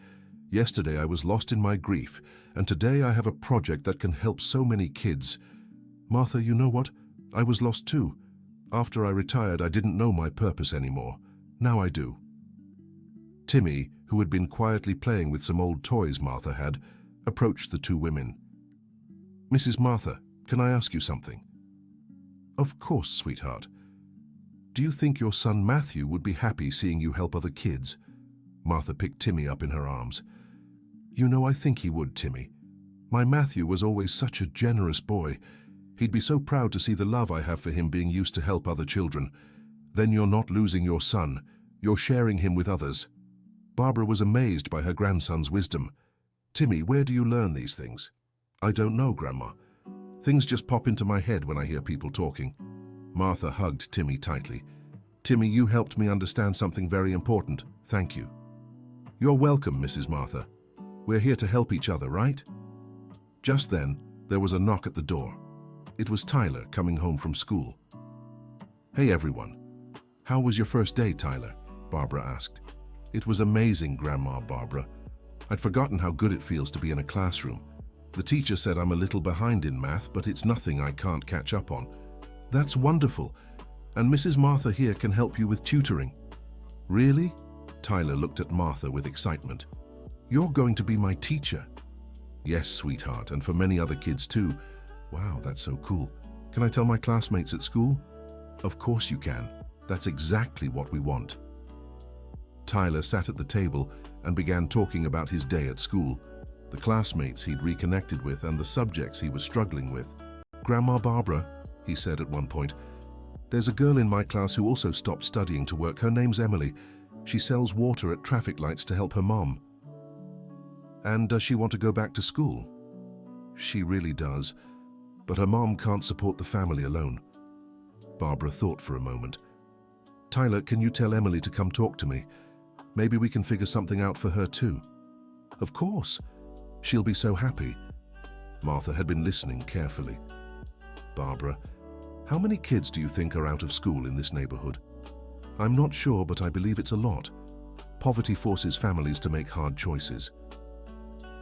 Yesterday I was lost in my grief, and today I have a project that can help so many kids. Martha, you know what? I was lost too. After I retired, I didn't know my purpose anymore. Now I do. Timmy, who had been quietly playing with some old toys Martha had, approached the two women. Mrs. Martha, can I ask you something? Of course, sweetheart. Do you think your son Matthew would be happy seeing you help other kids? Martha picked Timmy up in her arms. You know, I think he would, Timmy. My Matthew was always such a generous boy. He'd be so proud to see the love I have for him being used to help other children. Then you're not losing your son, you're sharing him with others. Barbara was amazed by her grandson's wisdom. Timmy, where do you learn these things? I don't know, Grandma. Things just pop into my head when I hear people talking. Martha hugged Timmy tightly. Timmy, you helped me understand something very important. Thank you. You're welcome, Mrs. Martha. We're here to help each other, right? Just then, there was a knock at the door. It was Tyler coming home from school. Hey everyone. How was your first day, Tyler? Barbara asked. It was amazing, Grandma Barbara. I'd forgotten how good it feels to be in a classroom. The teacher said I'm a little behind in math, but it's nothing I can't catch up on. That's wonderful. And Mrs. Martha here can help you with tutoring. Really? Tyler looked at Martha with excitement. You're going to be my teacher? Yes, sweetheart, and for many other kids too. Wow, that's so cool. Can I tell my classmates at school? Of course you can. That's exactly what we want. Tyler sat at the table and began talking about his day at school, the classmates he'd reconnected with and the subjects he was struggling with. Grandma Barbara, he said at one point, there's a girl in my class who also stopped studying to work. Her name's Emily. She sells water at traffic lights to help her mom. And does she want to go back to school? She really does, but her mom can't support the family alone. Barbara thought for a moment. Tyler, can you tell Emily to come talk to me? Maybe we can figure something out for her too. Of course. She'll be so happy. Martha had been listening carefully. Barbara, how many kids do you think are out of school in this neighborhood? I'm not sure, but I believe it's a lot. Poverty forces families to make hard choices.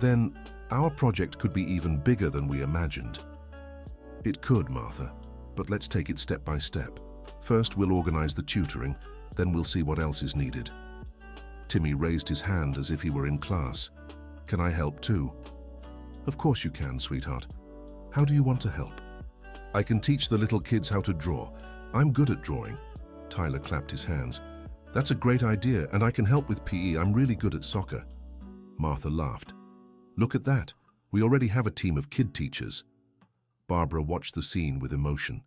Then, our project could be even bigger than we imagined. It could, Martha, but let's take it step by step. First, we'll organize the tutoring, then we'll see what else is needed. Timmy raised his hand as if he were in class. Can I help too? Of course you can, sweetheart. How do you want to help? I can teach the little kids how to draw. I'm good at drawing. Tyler clapped his hands. That's a great idea, and I can help with PE. I'm really good at soccer. Martha laughed. Look at that. We already have a team of kid teachers. Barbara watched the scene with emotion.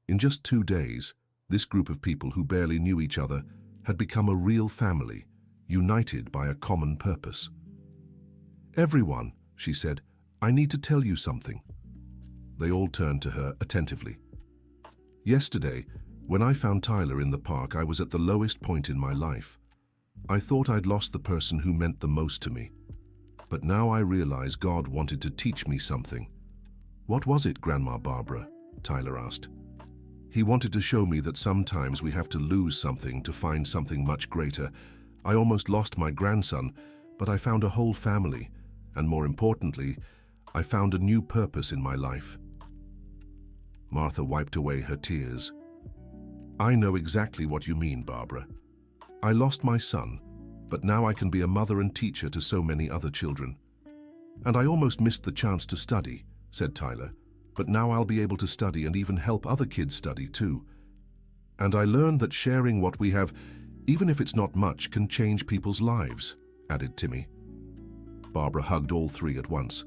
In just 2 days, this group of people who barely knew each other had become a real family, united by a common purpose. Everyone, she said, I need to tell you something. They all turned to her attentively. Yesterday, when I found Tyler in the park, I was at the lowest point in my life. I thought I'd lost the person who meant the most to me. But now I realize God wanted to teach me something. What was it, Grandma Barbara? Tyler asked. He wanted to show me that sometimes we have to lose something to find something much greater. I almost lost my grandson, but I found a whole family, and more importantly, I found a new purpose in my life. Martha wiped away her tears. I know exactly what you mean, Barbara. I lost my son, but now I can be a mother and teacher to so many other children. And I almost missed the chance to study, said Tyler, but now I'll be able to study and even help other kids study too. And I learned that sharing what we have, even if it's not much, can change people's lives, added Timmy. Barbara hugged all three at once.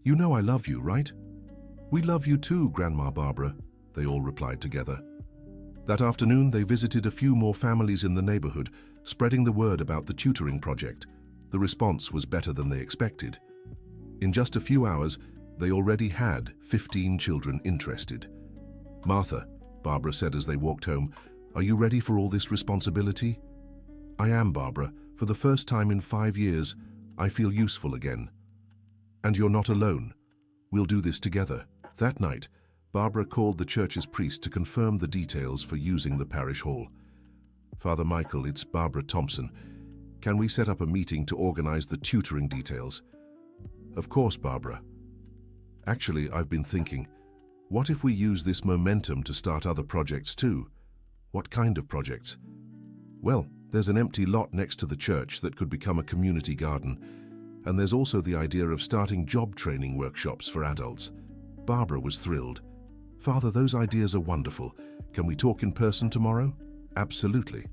You know I love you, right? We love you too, Grandma Barbara, they all replied together. That afternoon, they visited a few more families in the neighborhood, spreading the word about the tutoring project. The response was better than they expected. In just a few hours, they already had 15 children interested. Martha, Barbara said as they walked home, are you ready for all this responsibility? I am, Barbara. For the first time in 5 years, I feel useful again. And you're not alone. We'll do this together. That night, Barbara called the church's priest to confirm the details for using the parish hall. Father Michael, it's Barbara Thompson. Can we set up a meeting to organize the tutoring details? Of course, Barbara. Actually, I've been thinking, what if we use this momentum to start other projects too? What kind of projects? Well, there's an empty lot next to the church that could become a community garden. And there's also the idea of starting job training workshops for adults. Barbara was thrilled. Father, those ideas are wonderful. Can we talk in person tomorrow? Absolutely.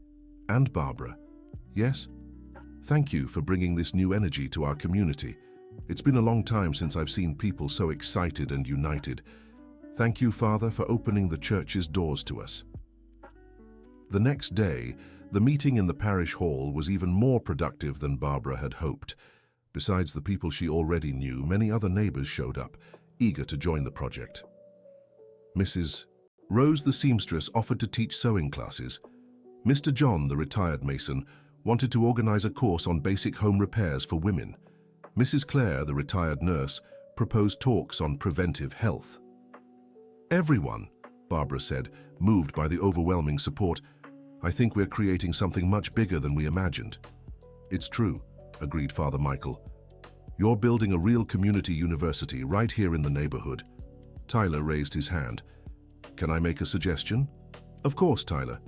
And Barbara? Yes? Thank you for bringing this new energy to our community. It's been a long time since I've seen people so excited and united. Thank you, Father, for opening the church's doors to us. The next day, the meeting in the parish hall was even more productive than Barbara had hoped. Besides the people she already knew, many other neighbors showed up, eager to join the project. Mrs. Rose, the seamstress, offered to teach sewing classes. Mr. John, the retired mason, wanted to organize a course on basic home repairs for women. Mrs. Clare, the retired nurse, proposed talks on preventive health. Everyone, Barbara said, moved by the overwhelming support. I think we're creating something much bigger than we imagined. It's true, agreed Father Michael. You're building a real community university right here in the neighborhood. Tyler raised his hand. Can I make a suggestion? Of course, Tyler.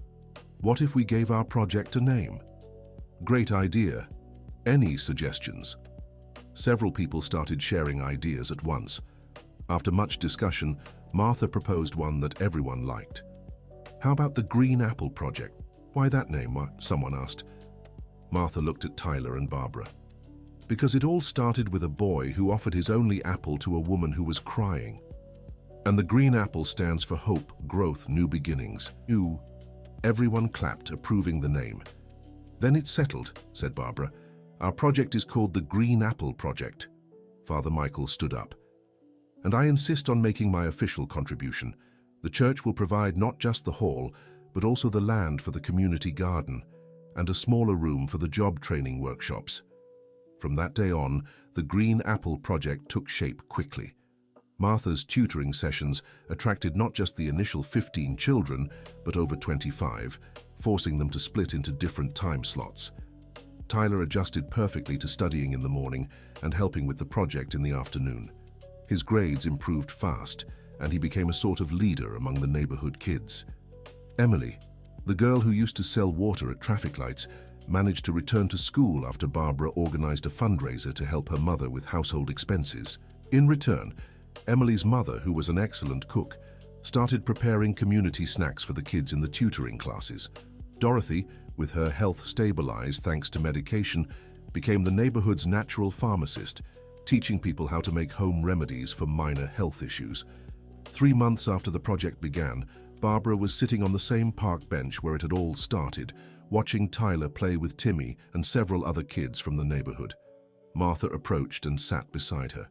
What if we gave our project a name? Great idea. Any suggestions? Several people started sharing ideas at once. After much discussion, Martha proposed one that everyone liked. How about the Green Apple Project? Why that name? Someone asked. Martha looked at Tyler and Barbara. Because it all started with a boy who offered his only apple to a woman who was crying. And the green apple stands for hope, growth, new beginnings. Everyone clapped, approving the name. Then it's settled, said Barbara. Our project is called the Green Apple Project. Father Michael stood up. And I insist on making my official contribution. The church will provide not just the hall, but also the land for the community garden and a smaller room for the job training workshops. From that day on, the Green Apple Project took shape quickly. Martha's tutoring sessions attracted not just the initial 15 children, but over 25, forcing them to split into different time slots. Tyler adjusted perfectly to studying in the morning and helping with the project in the afternoon. His grades improved fast, and he became a sort of leader among the neighborhood kids. Emily, the girl who used to sell water at traffic lights, managed to return to school after Barbara organized a fundraiser to help her mother with household expenses. In return, Emily's mother, who was an excellent cook, started preparing community snacks for the kids in the tutoring classes. Dorothy, with her health stabilized thanks to medication, became the neighborhood's natural pharmacist, teaching people how to make home remedies for minor health issues. 3 months after the project began, Barbara was sitting on the same park bench where it had all started, watching Tyler play with Timmy and several other kids from the neighborhood. Martha approached and sat beside her.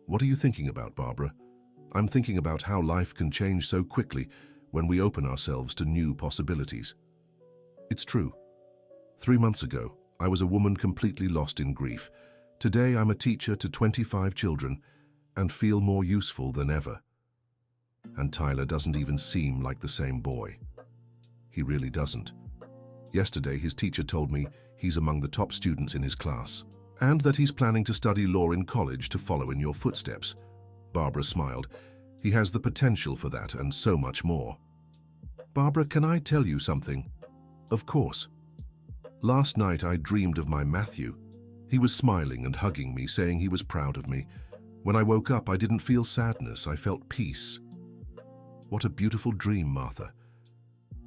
What are you thinking about, Barbara? I'm thinking about how life can change so quickly when we open ourselves to new possibilities. It's true. 3 months ago, I was a woman completely lost in grief. Today, I'm a teacher to 25 children and feel more useful than ever. And Tyler doesn't even seem like the same boy. He really doesn't. Yesterday, his teacher told me he's among the top students in his class, and that he's planning to study law in college to follow in your footsteps. Barbara smiled. He has the potential for that and so much more. Barbara, can I tell you something? Of course. Last night I dreamed of my Matthew. He was smiling and hugging me, saying he was proud of me. When I woke up, I didn't feel sadness, I felt peace. What a beautiful dream, Martha.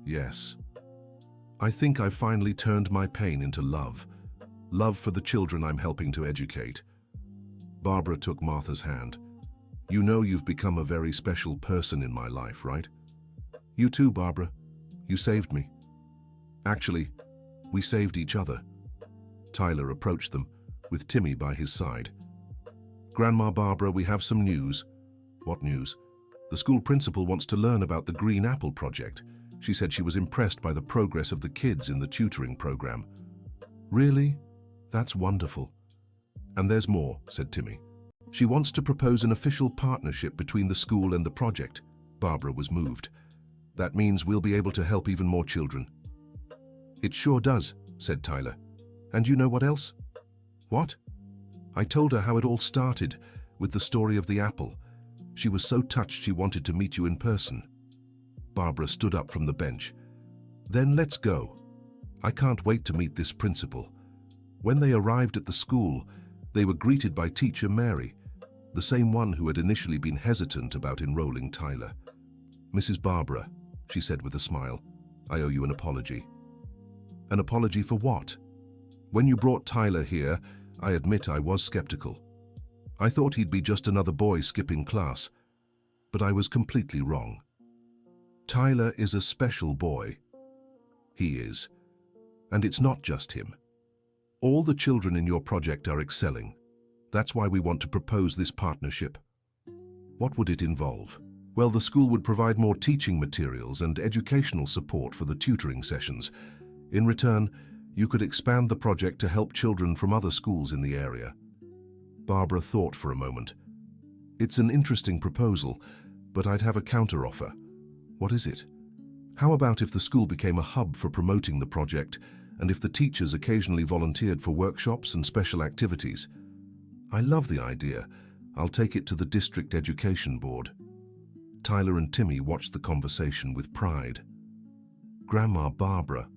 Yes. I think I've finally turned my pain into love. Love for the children I'm helping to educate. Barbara took Martha's hand. You know you've become a very special person in my life, right? You too, Barbara. You saved me. Actually, we saved each other. Tyler approached them, with Timmy by his side. Grandma Barbara, we have some news. What news? The school principal wants to learn about the Green Apple Project. She said she was impressed by the progress of the kids in the tutoring program. Really? That's wonderful. And there's more, said Timmy. She wants to propose an official partnership between the school and the project. Barbara was moved. That means we'll be able to help even more children. It sure does, said Tyler. And you know what else? What? I told her how it all started, with the story of the apple. She was so touched she wanted to meet you in person. Barbara stood up from the bench. Then let's go. I can't wait to meet this principal. When they arrived at the school, they were greeted by Teacher Mary, the same one who had initially been hesitant about enrolling Tyler. Mrs. Barbara, she said with a smile, I owe you an apology. An apology for what? When you brought Tyler here, I admit I was skeptical. I thought he'd be just another boy skipping class, but I was completely wrong. Tyler is a special boy. He is. And it's not just him. All the children in your project are excelling. That's why we want to propose this partnership. What would it involve? Well, the school would provide more teaching materials and educational support for the tutoring sessions. In return, you could expand the project to help children from other schools in the area. Barbara thought for a moment. It's an interesting proposal, but I'd have a counteroffer. What is it? How about if the school became a hub for promoting the project, and if the teachers occasionally volunteered for workshops and special activities? I love the idea. I'll take it to the district education board. Tyler and Timmy watched the conversation with pride. Grandma Barbara,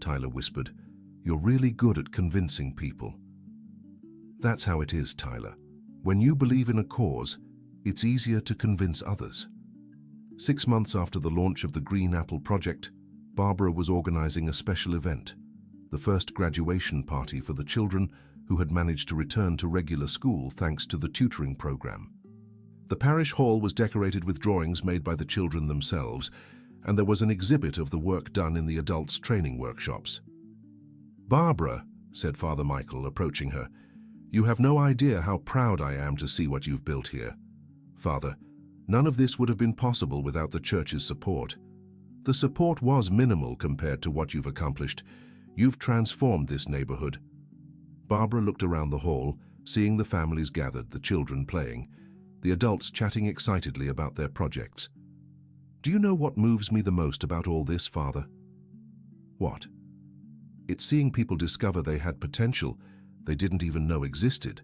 Tyler whispered, you're really good at convincing people. That's how it is, Tyler. When you believe in a cause, it's easier to convince others. 6 months after the launch of the Green Apple Project, Barbara was organizing a special event, the first graduation party for the children who had managed to return to regular school thanks to the tutoring program. The parish hall was decorated with drawings made by the children themselves, and there was an exhibit of the work done in the adults' training workshops. Barbara, said Father Michael, approaching her, you have no idea how proud I am to see what you've built here. Father, none of this would have been possible without the church's support. The support was minimal compared to what you've accomplished. You've transformed this neighborhood. Barbara looked around the hall, seeing the families gathered, the children playing, the adults chatting excitedly about their projects. Do you know what moves me the most about all this, Father? What? It's seeing people discover they had potential they didn't even know existed.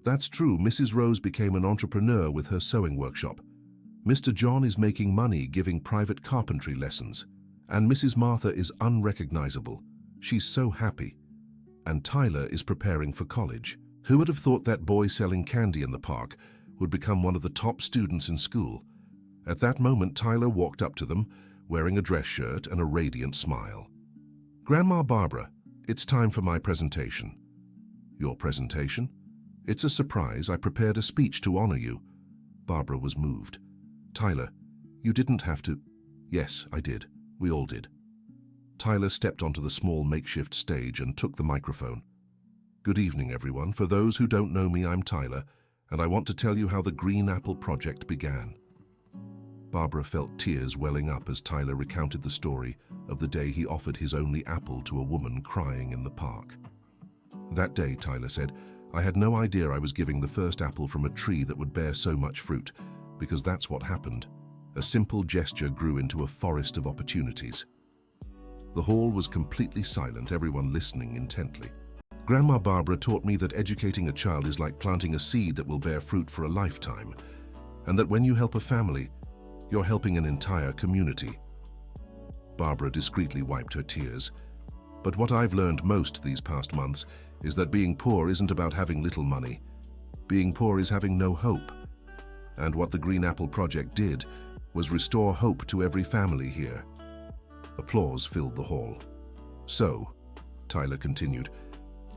That's true, Mrs. Rose became an entrepreneur with her sewing workshop. Mr. John is making money giving private carpentry lessons. And Mrs. Martha is unrecognizable. She's so happy. And Tyler is preparing for college. Who would have thought that boy selling candy in the park would become one of the top students in school? At that moment, Tyler walked up to them, wearing a dress shirt and a radiant smile. Grandma Barbara, it's time for my presentation. Your presentation? It's a surprise. I prepared a speech to honor you. Barbara was moved. Tyler, you didn't have to. Yes, I did. We all did. Tyler stepped onto the small makeshift stage and took the microphone. Good evening, everyone. For those who don't know me, I'm Tyler, and I want to tell you how the Green Apple Project began. Barbara felt tears welling up as Tyler recounted the story of the day he offered his only apple to a woman crying in the park. That day, Tyler said, I had no idea I was giving the first apple from a tree that would bear so much fruit, because that's what happened. A simple gesture grew into a forest of opportunities. The hall was completely silent, everyone listening intently. Grandma Barbara taught me that educating a child is like planting a seed that will bear fruit for a lifetime, and that when you help a family, you're helping an entire community. Barbara discreetly wiped her tears. But what I've learned most these past months is that being poor isn't about having little money. Being poor is having no hope. And what the Green Apple Project did was restore hope to every family here. Applause filled the hall. So, Tyler continued,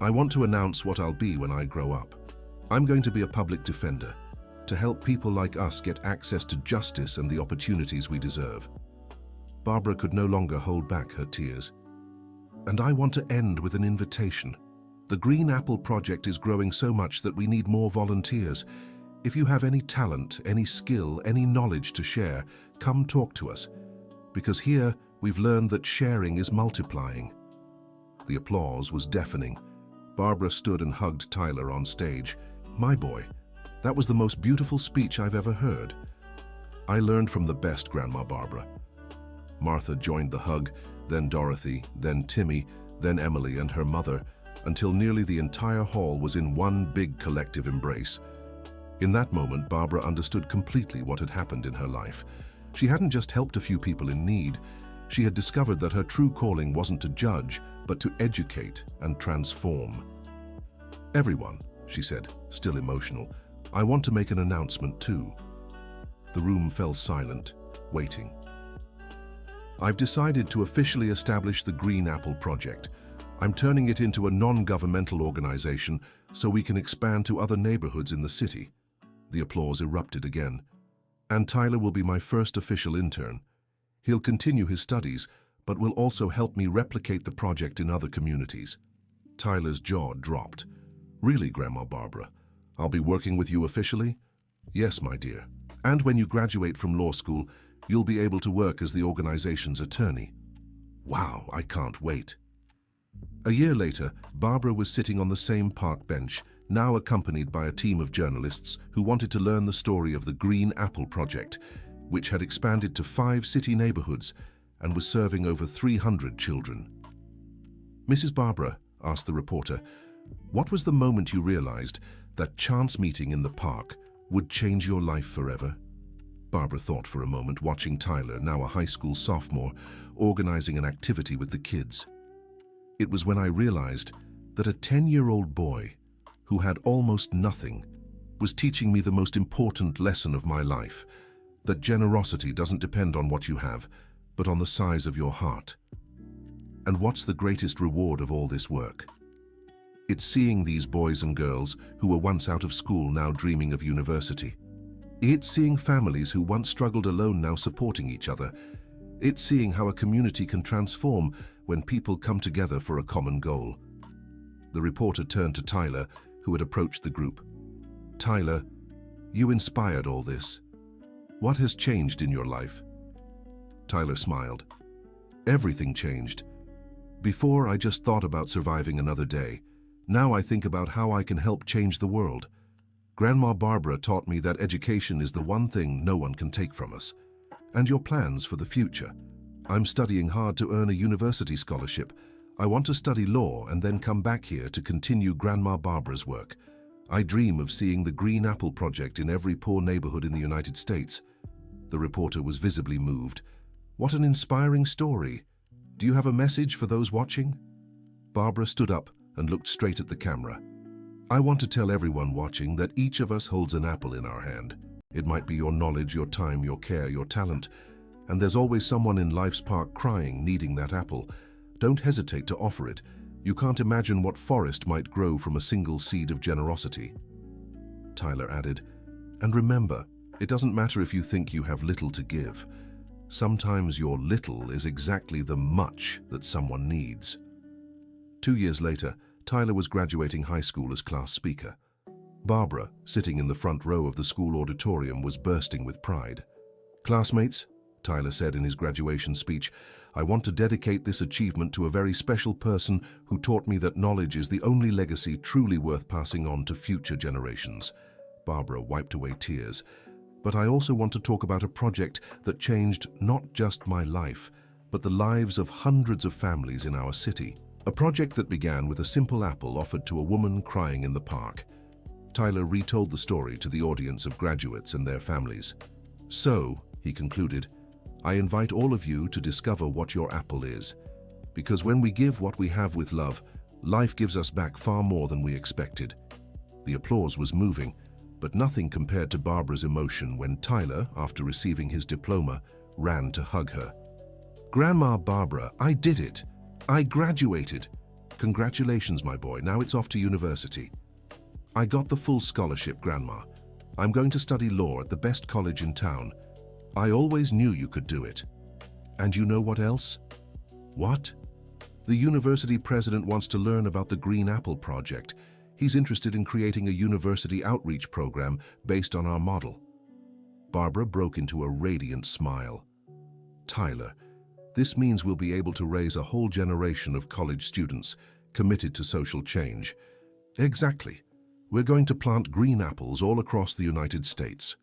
I want to announce what I'll be when I grow up. I'm going to be a public defender, to help people like us get access to justice and the opportunities we deserve. Barbara could no longer hold back her tears. And I want to end with an invitation. The Green Apple Project is growing so much that we need more volunteers. If you have any talent, any skill, any knowledge to share, come talk to us. Because here, we've learned that sharing is multiplying. The applause was deafening. Barbara stood and hugged Tyler on stage. My boy, that was the most beautiful speech I've ever heard. I learned from the best, Grandma Barbara. Martha joined the hug, then Dorothy, then Timmy, then Emily and her mother, until nearly the entire hall was in one big collective embrace. In that moment, Barbara understood completely what had happened in her life. She hadn't just helped a few people in need. She had discovered that her true calling wasn't to judge, but to educate and transform. Everyone, she said, still emotional, I want to make an announcement too. The room fell silent, waiting. I've decided to officially establish the Green Apple Project. I'm turning it into a non-governmental organization so we can expand to other neighborhoods in the city. The applause erupted again. And Tyler will be my first official intern. He'll continue his studies, but will also help me replicate the project in other communities. Tyler's jaw dropped. Really, Grandma Barbara? I'll be working with you officially? Yes, my dear. And when you graduate from law school, you'll be able to work as the organization's attorney. Wow, I can't wait. A year later, Barbara was sitting on the same park bench, now accompanied by a team of journalists who wanted to learn the story of the Green Apple Project, which had expanded to 5 city neighborhoods and was serving over 300 children. Mrs. Barbara, asked the reporter, what was the moment you realized that chance meeting in the park would change your life forever? Barbara thought for a moment, watching Tyler, now a high school sophomore, organizing an activity with the kids. It was when I realized that a 10-year-old boy who had almost nothing was teaching me the most important lesson of my life, that generosity doesn't depend on what you have, but on the size of your heart. And what's the greatest reward of all this work? It's seeing these boys and girls who were once out of school now dreaming of university. It's seeing families who once struggled alone now supporting each other. It's seeing how a community can transform when people come together for a common goal. The reporter turned to Tyler, who had approached the group. Tyler, you inspired all this. What has changed in your life? Tyler smiled. Everything changed. Before, I just thought about surviving another day. Now I think about how I can help change the world. Grandma Barbara taught me that education is the one thing no one can take from us. And your plans for the future. I'm studying hard to earn a university scholarship. I want to study law and then come back here to continue Grandma Barbara's work. I dream of seeing the Green Apple Project in every poor neighborhood in the United States. The reporter was visibly moved. What an inspiring story. Do you have a message for those watching? Barbara stood up and looked straight at the camera. I want to tell everyone watching that each of us holds an apple in our hand. It might be your knowledge, your time, your care, your talent. And there's always someone in life's park crying, needing that apple. Don't hesitate to offer it. You can't imagine what forest might grow from a single seed of generosity. Tyler added, and remember, it doesn't matter if you think you have little to give. Sometimes your little is exactly the much that someone needs. 2 years later, Tyler was graduating high school as class speaker. Barbara, sitting in the front row of the school auditorium, was bursting with pride. Classmates, Tyler said in his graduation speech, I want to dedicate this achievement to a very special person who taught me that knowledge is the only legacy truly worth passing on to future generations. Barbara wiped away tears. But I also want to talk about a project that changed not just my life, but the lives of hundreds of families in our city. A project that began with a simple apple offered to a woman crying in the park. Tyler retold the story to the audience of graduates and their families. So, he concluded, I invite all of you to discover what your apple is. Because when we give what we have with love, life gives us back far more than we expected. The applause was moving, but nothing compared to Barbara's emotion when Tyler, after receiving his diploma, ran to hug her. Grandma Barbara, I did it! I graduated! Congratulations, my boy, now it's off to university. I got the full scholarship, Grandma. I'm going to study law at the best college in town. I always knew you could do it. And you know what else? What? The university president wants to learn about the Green Apple Project. He's interested in creating a university outreach program based on our model. Barbara broke into a radiant smile. Tyler, this means we'll be able to raise a whole generation of college students committed to social change. Exactly. We're going to plant green apples all across the United States.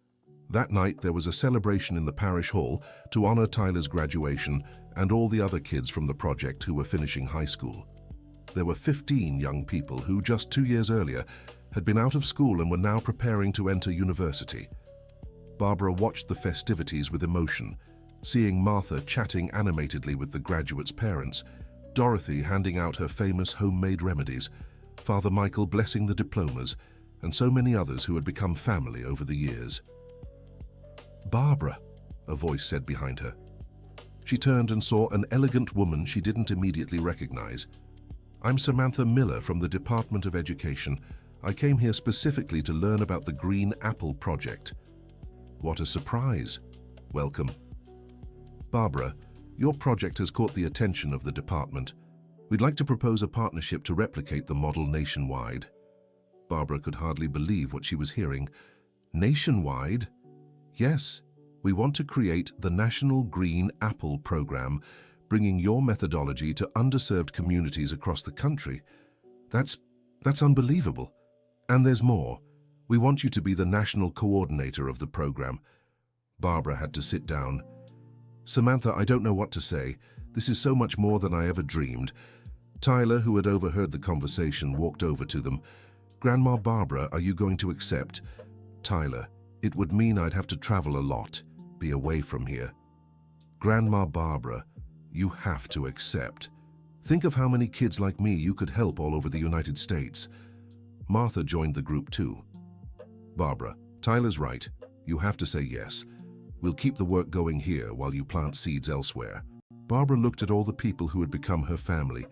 That night, there was a celebration in the parish hall to honor Tyler's graduation and all the other kids from the project who were finishing high school. There were 15 young people who, just 2 years earlier, had been out of school and were now preparing to enter university. Barbara watched the festivities with emotion, seeing Martha chatting animatedly with the graduates' parents, Dorothy handing out her famous homemade remedies, Father Michael blessing the diplomas, and so many others who had become family over the years. Barbara, a voice said behind her. She turned and saw an elegant woman she didn't immediately recognize. I'm Samantha Miller from the Department of Education. I came here specifically to learn about the Green Apple Project. What a surprise. Welcome. Barbara, Your project has caught the attention of the department. We'd like to propose a partnership to replicate the model nationwide. Barbara could hardly believe what she was hearing. Nationwide? Yes, we want to create the National Green Apple Program, bringing your methodology to underserved communities across the country. That's unbelievable. And there's more. We want you to be the national coordinator of the program. Barbara had to sit down. Samantha, I don't know what to say. This is so much more than I ever dreamed. Tyler, who had overheard the conversation, walked over to them. Grandma Barbara, are you going to accept? Tyler, it would mean I'd have to travel a lot, be away from here. Grandma Barbara, you have to accept. Think of how many kids like me you could help all over the United States. Martha joined the group too. Barbara, Tyler's right. You have to say yes. We'll keep the work going here while you plant seeds elsewhere. Barbara looked at all the people who had become her family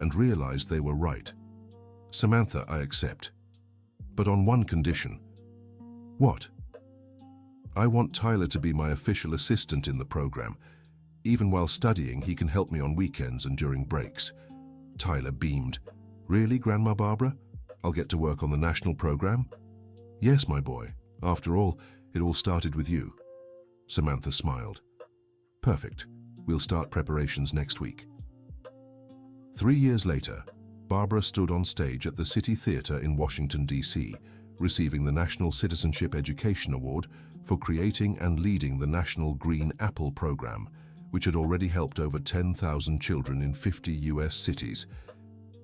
and realized they were right. Samantha, I accept. But on one condition. What? I want Tyler to be my official assistant in the program. Even while studying, he can help me on weekends and during breaks. Tyler beamed. Really, Grandma Barbara? I'll get to work on the national program? Yes, my boy. After all, it all started with you. Samantha smiled. Perfect. We'll start preparations next week. 3 years later, Barbara stood on stage at the City Theatre in Washington, D.C., receiving the National Citizenship Education Award for creating and leading the National Green Apple Program, which had already helped over 10,000 children in 50 U.S. cities.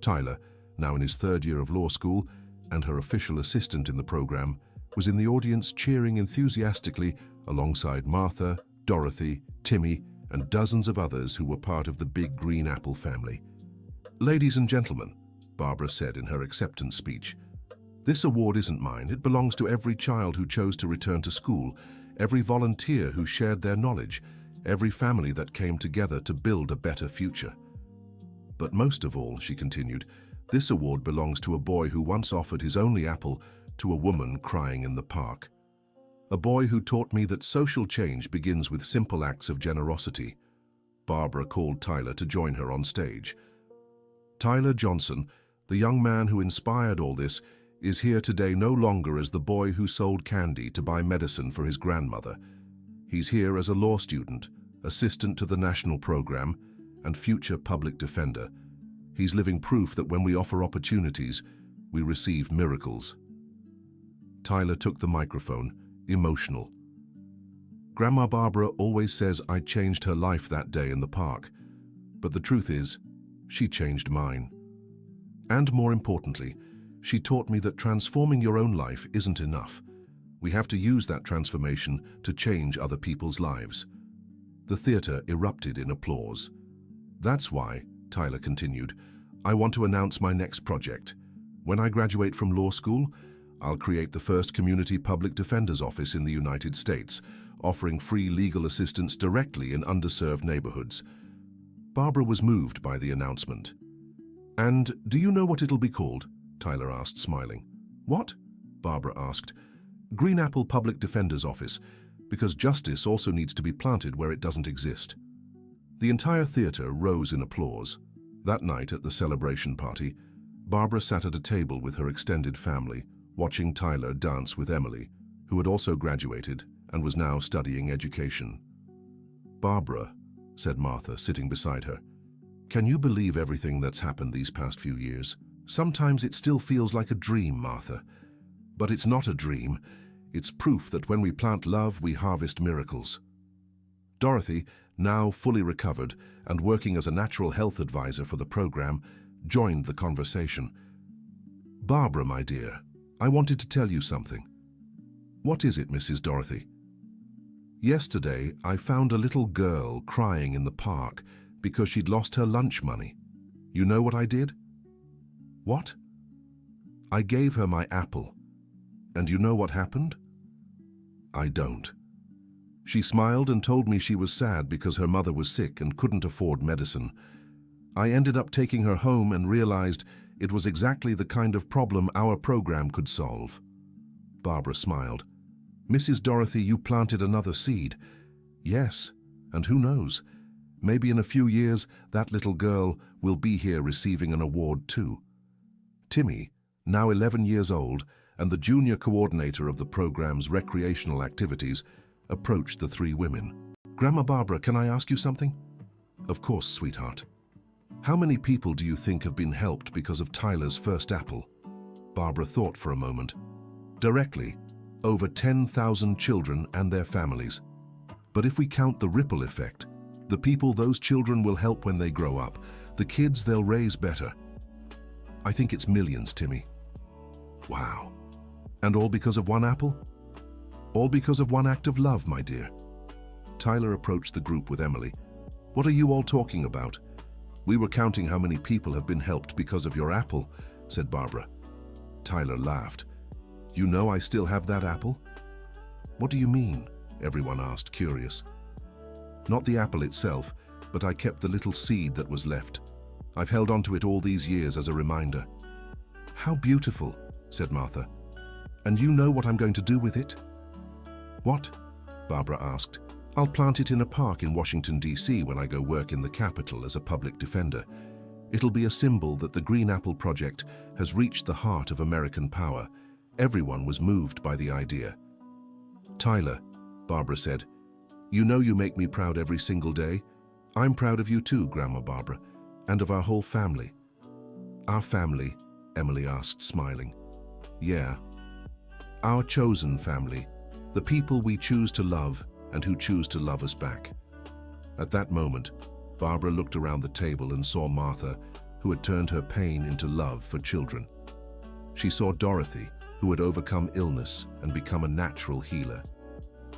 Tyler, now in his third year of law school and her official assistant in the program, was in the audience cheering enthusiastically alongside Martha, Dorothy, Timmy, and dozens of others who were part of the Big Green Apple family. Ladies and gentlemen, Barbara said in her acceptance speech, this award isn't mine. It belongs to every child who chose to return to school, every volunteer who shared their knowledge, every family that came together to build a better future. But most of all, she continued, this award belongs to a boy who once offered his only apple to a woman crying in the park. A boy who taught me that social change begins with simple acts of generosity. Barbara called Tyler to join her on stage. Tyler Johnson, the young man who inspired all this, is here today no longer as the boy who sold candy to buy medicine for his grandmother. He's here as a law student, assistant to the national program, and future public defender. He's living proof that when we offer opportunities, we receive miracles. Tyler took the microphone, emotional. Grandma Barbara always says I changed her life that day in the park, but the truth is, she changed mine. And more importantly, she taught me that transforming your own life isn't enough. We have to use that transformation to change other people's lives. The theater erupted in applause. That's why, Tyler continued, I want to announce my next project. When I graduate from law school, I'll create the first community public defender's office in the United States, offering free legal assistance directly in underserved neighborhoods. Barbara was moved by the announcement. And do you know what it'll be called? Tyler asked, smiling. What? Barbara asked. Green Apple Public Defender's Office, because justice also needs to be planted where it doesn't exist. The entire theater rose in applause. That night at the celebration party, Barbara sat at a table with her extended family, watching Tyler dance with Emily, who had also graduated and was now studying education. Barbara, said Martha, sitting beside her, can you believe everything that's happened these past few years? Sometimes it still feels like a dream, Martha. But it's not a dream. It's proof that when we plant love, we harvest miracles. Dorothy, now fully recovered and working as a natural health advisor for the program, joined the conversation. Barbara, my dear, I wanted to tell you something. What is it, Mrs. Dorothy? Yesterday, I found a little girl crying in the park because she'd lost her lunch money. You know what I did? What? I gave her my apple. And you know what happened? I don't. She smiled and told me she was sad because her mother was sick and couldn't afford medicine. I ended up taking her home and realized it was exactly the kind of problem our program could solve. Barbara smiled. Mrs. Dorothy, you planted another seed. Yes, and who knows? Maybe in a few years, that little girl will be here receiving an award too. Timmy, now 11 years old, and the junior coordinator of the program's recreational activities, approached the three women. "Grandma Barbara, can I ask you something?" "Of course, sweetheart." "How many people do you think have been helped because of Tyler's first apple?" Barbara thought for a moment. "Directly, over 10,000 children and their families. But if we count the ripple effect, the people those children will help when they grow up, the kids they'll raise better, I think it's millions, Timmy." "Wow. And all because of one apple?" "All because of one act of love, my dear." Tyler approached the group with Emily. "What are you all talking about?" "We were counting how many people have been helped because of your apple," said Barbara. Tyler laughed. "You know I still have that apple?" "What do you mean?" everyone asked, curious. "Not the apple itself, but I kept the little seed that was left. I've held on to it all these years as a reminder." "How beautiful," said Martha. "And you know what I'm going to do with it?" "What?" Barbara asked. "I'll plant it in a park in Washington, D.C. when I go work in the Capitol as a public defender. It'll be a symbol that the Green Apple Project has reached the heart of American power." Everyone was moved by the idea. "Tyler," Barbara said, "you know you make me proud every single day. I'm proud of you too, Grandma Barbara, and of our whole family." "Our family?" Emily asked, smiling. "Yeah. Our chosen family, the people we choose to love and who choose to love us back." At that moment, Barbara looked around the table and saw Martha, who had turned her pain into love for children. She saw Dorothy, who had overcome illness and become a natural healer.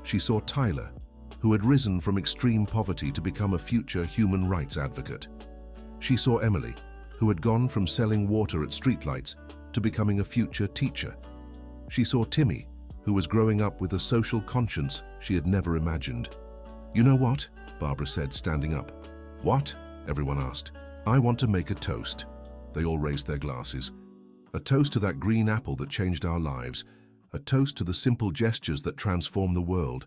She saw Tyler, who had risen from extreme poverty to become a future human rights advocate. She saw Emily, who had gone from selling water at streetlights to becoming a future teacher. She saw Timmy, who was growing up with a social conscience she had never imagined. "You know what?" Barbara said, standing up. "What?" everyone asked. "I want to make a toast." They all raised their glasses. "A toast to that green apple that changed our lives. A toast to the simple gestures that transform the world.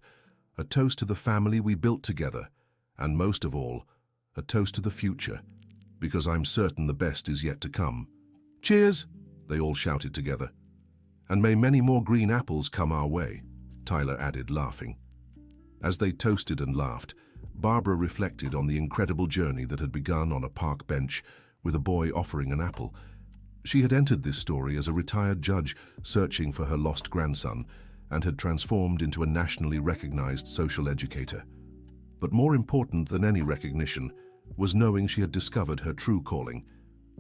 A toast to the family we built together. And most of all, a toast to the future, because I'm certain the best is yet to come." "Cheers!" they all shouted together. "And may many more green apples come our way," Tyler added, laughing. As they toasted and laughed, Barbara reflected on the incredible journey that had begun on a park bench with a boy offering an apple. She had entered this story as a retired judge searching for her lost grandson and had transformed into a nationally recognized social educator. But more important than any recognition was knowing she had discovered her true calling,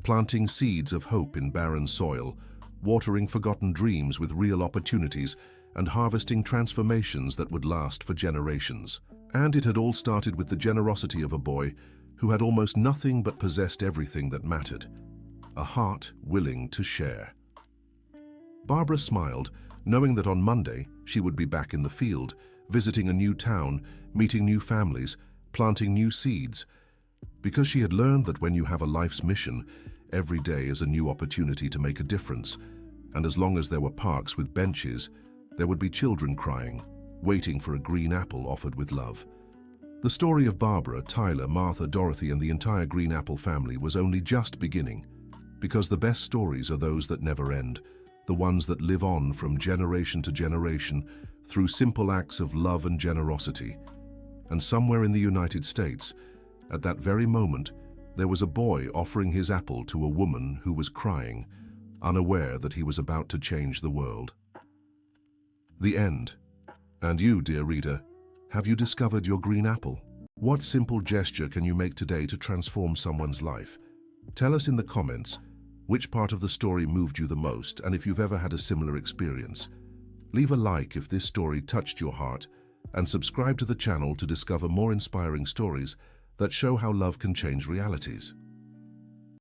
planting seeds of hope in barren soil, watering forgotten dreams with real opportunities, and harvesting transformations that would last for generations. And it had all started with the generosity of a boy who had almost nothing but possessed everything that mattered, a heart willing to share. Barbara smiled, knowing that on Monday she would be back in the field, visiting a new town, meeting new families, planting new seeds, because she had learned that when you have a life's mission, every day is a new opportunity to make a difference, and as long as there were parks with benches, there would be children crying, waiting for a green apple offered with love. The story of Barbara, Tyler, Martha, Dorothy, and the entire Green Apple family was only just beginning, because the best stories are those that never end, the ones that live on from generation to generation through simple acts of love and generosity. And somewhere in the United States, at that very moment, there was a boy offering his apple to a woman who was crying, unaware that he was about to change the world. The end. And you, dear reader, have you discovered your green apple? What simple gesture can you make today to transform someone's life? Tell us in the comments which part of the story moved you the most, and if you've ever had a similar experience. Leave a like if this story touched your heart, and subscribe to the channel to discover more inspiring stories that show how love can change realities.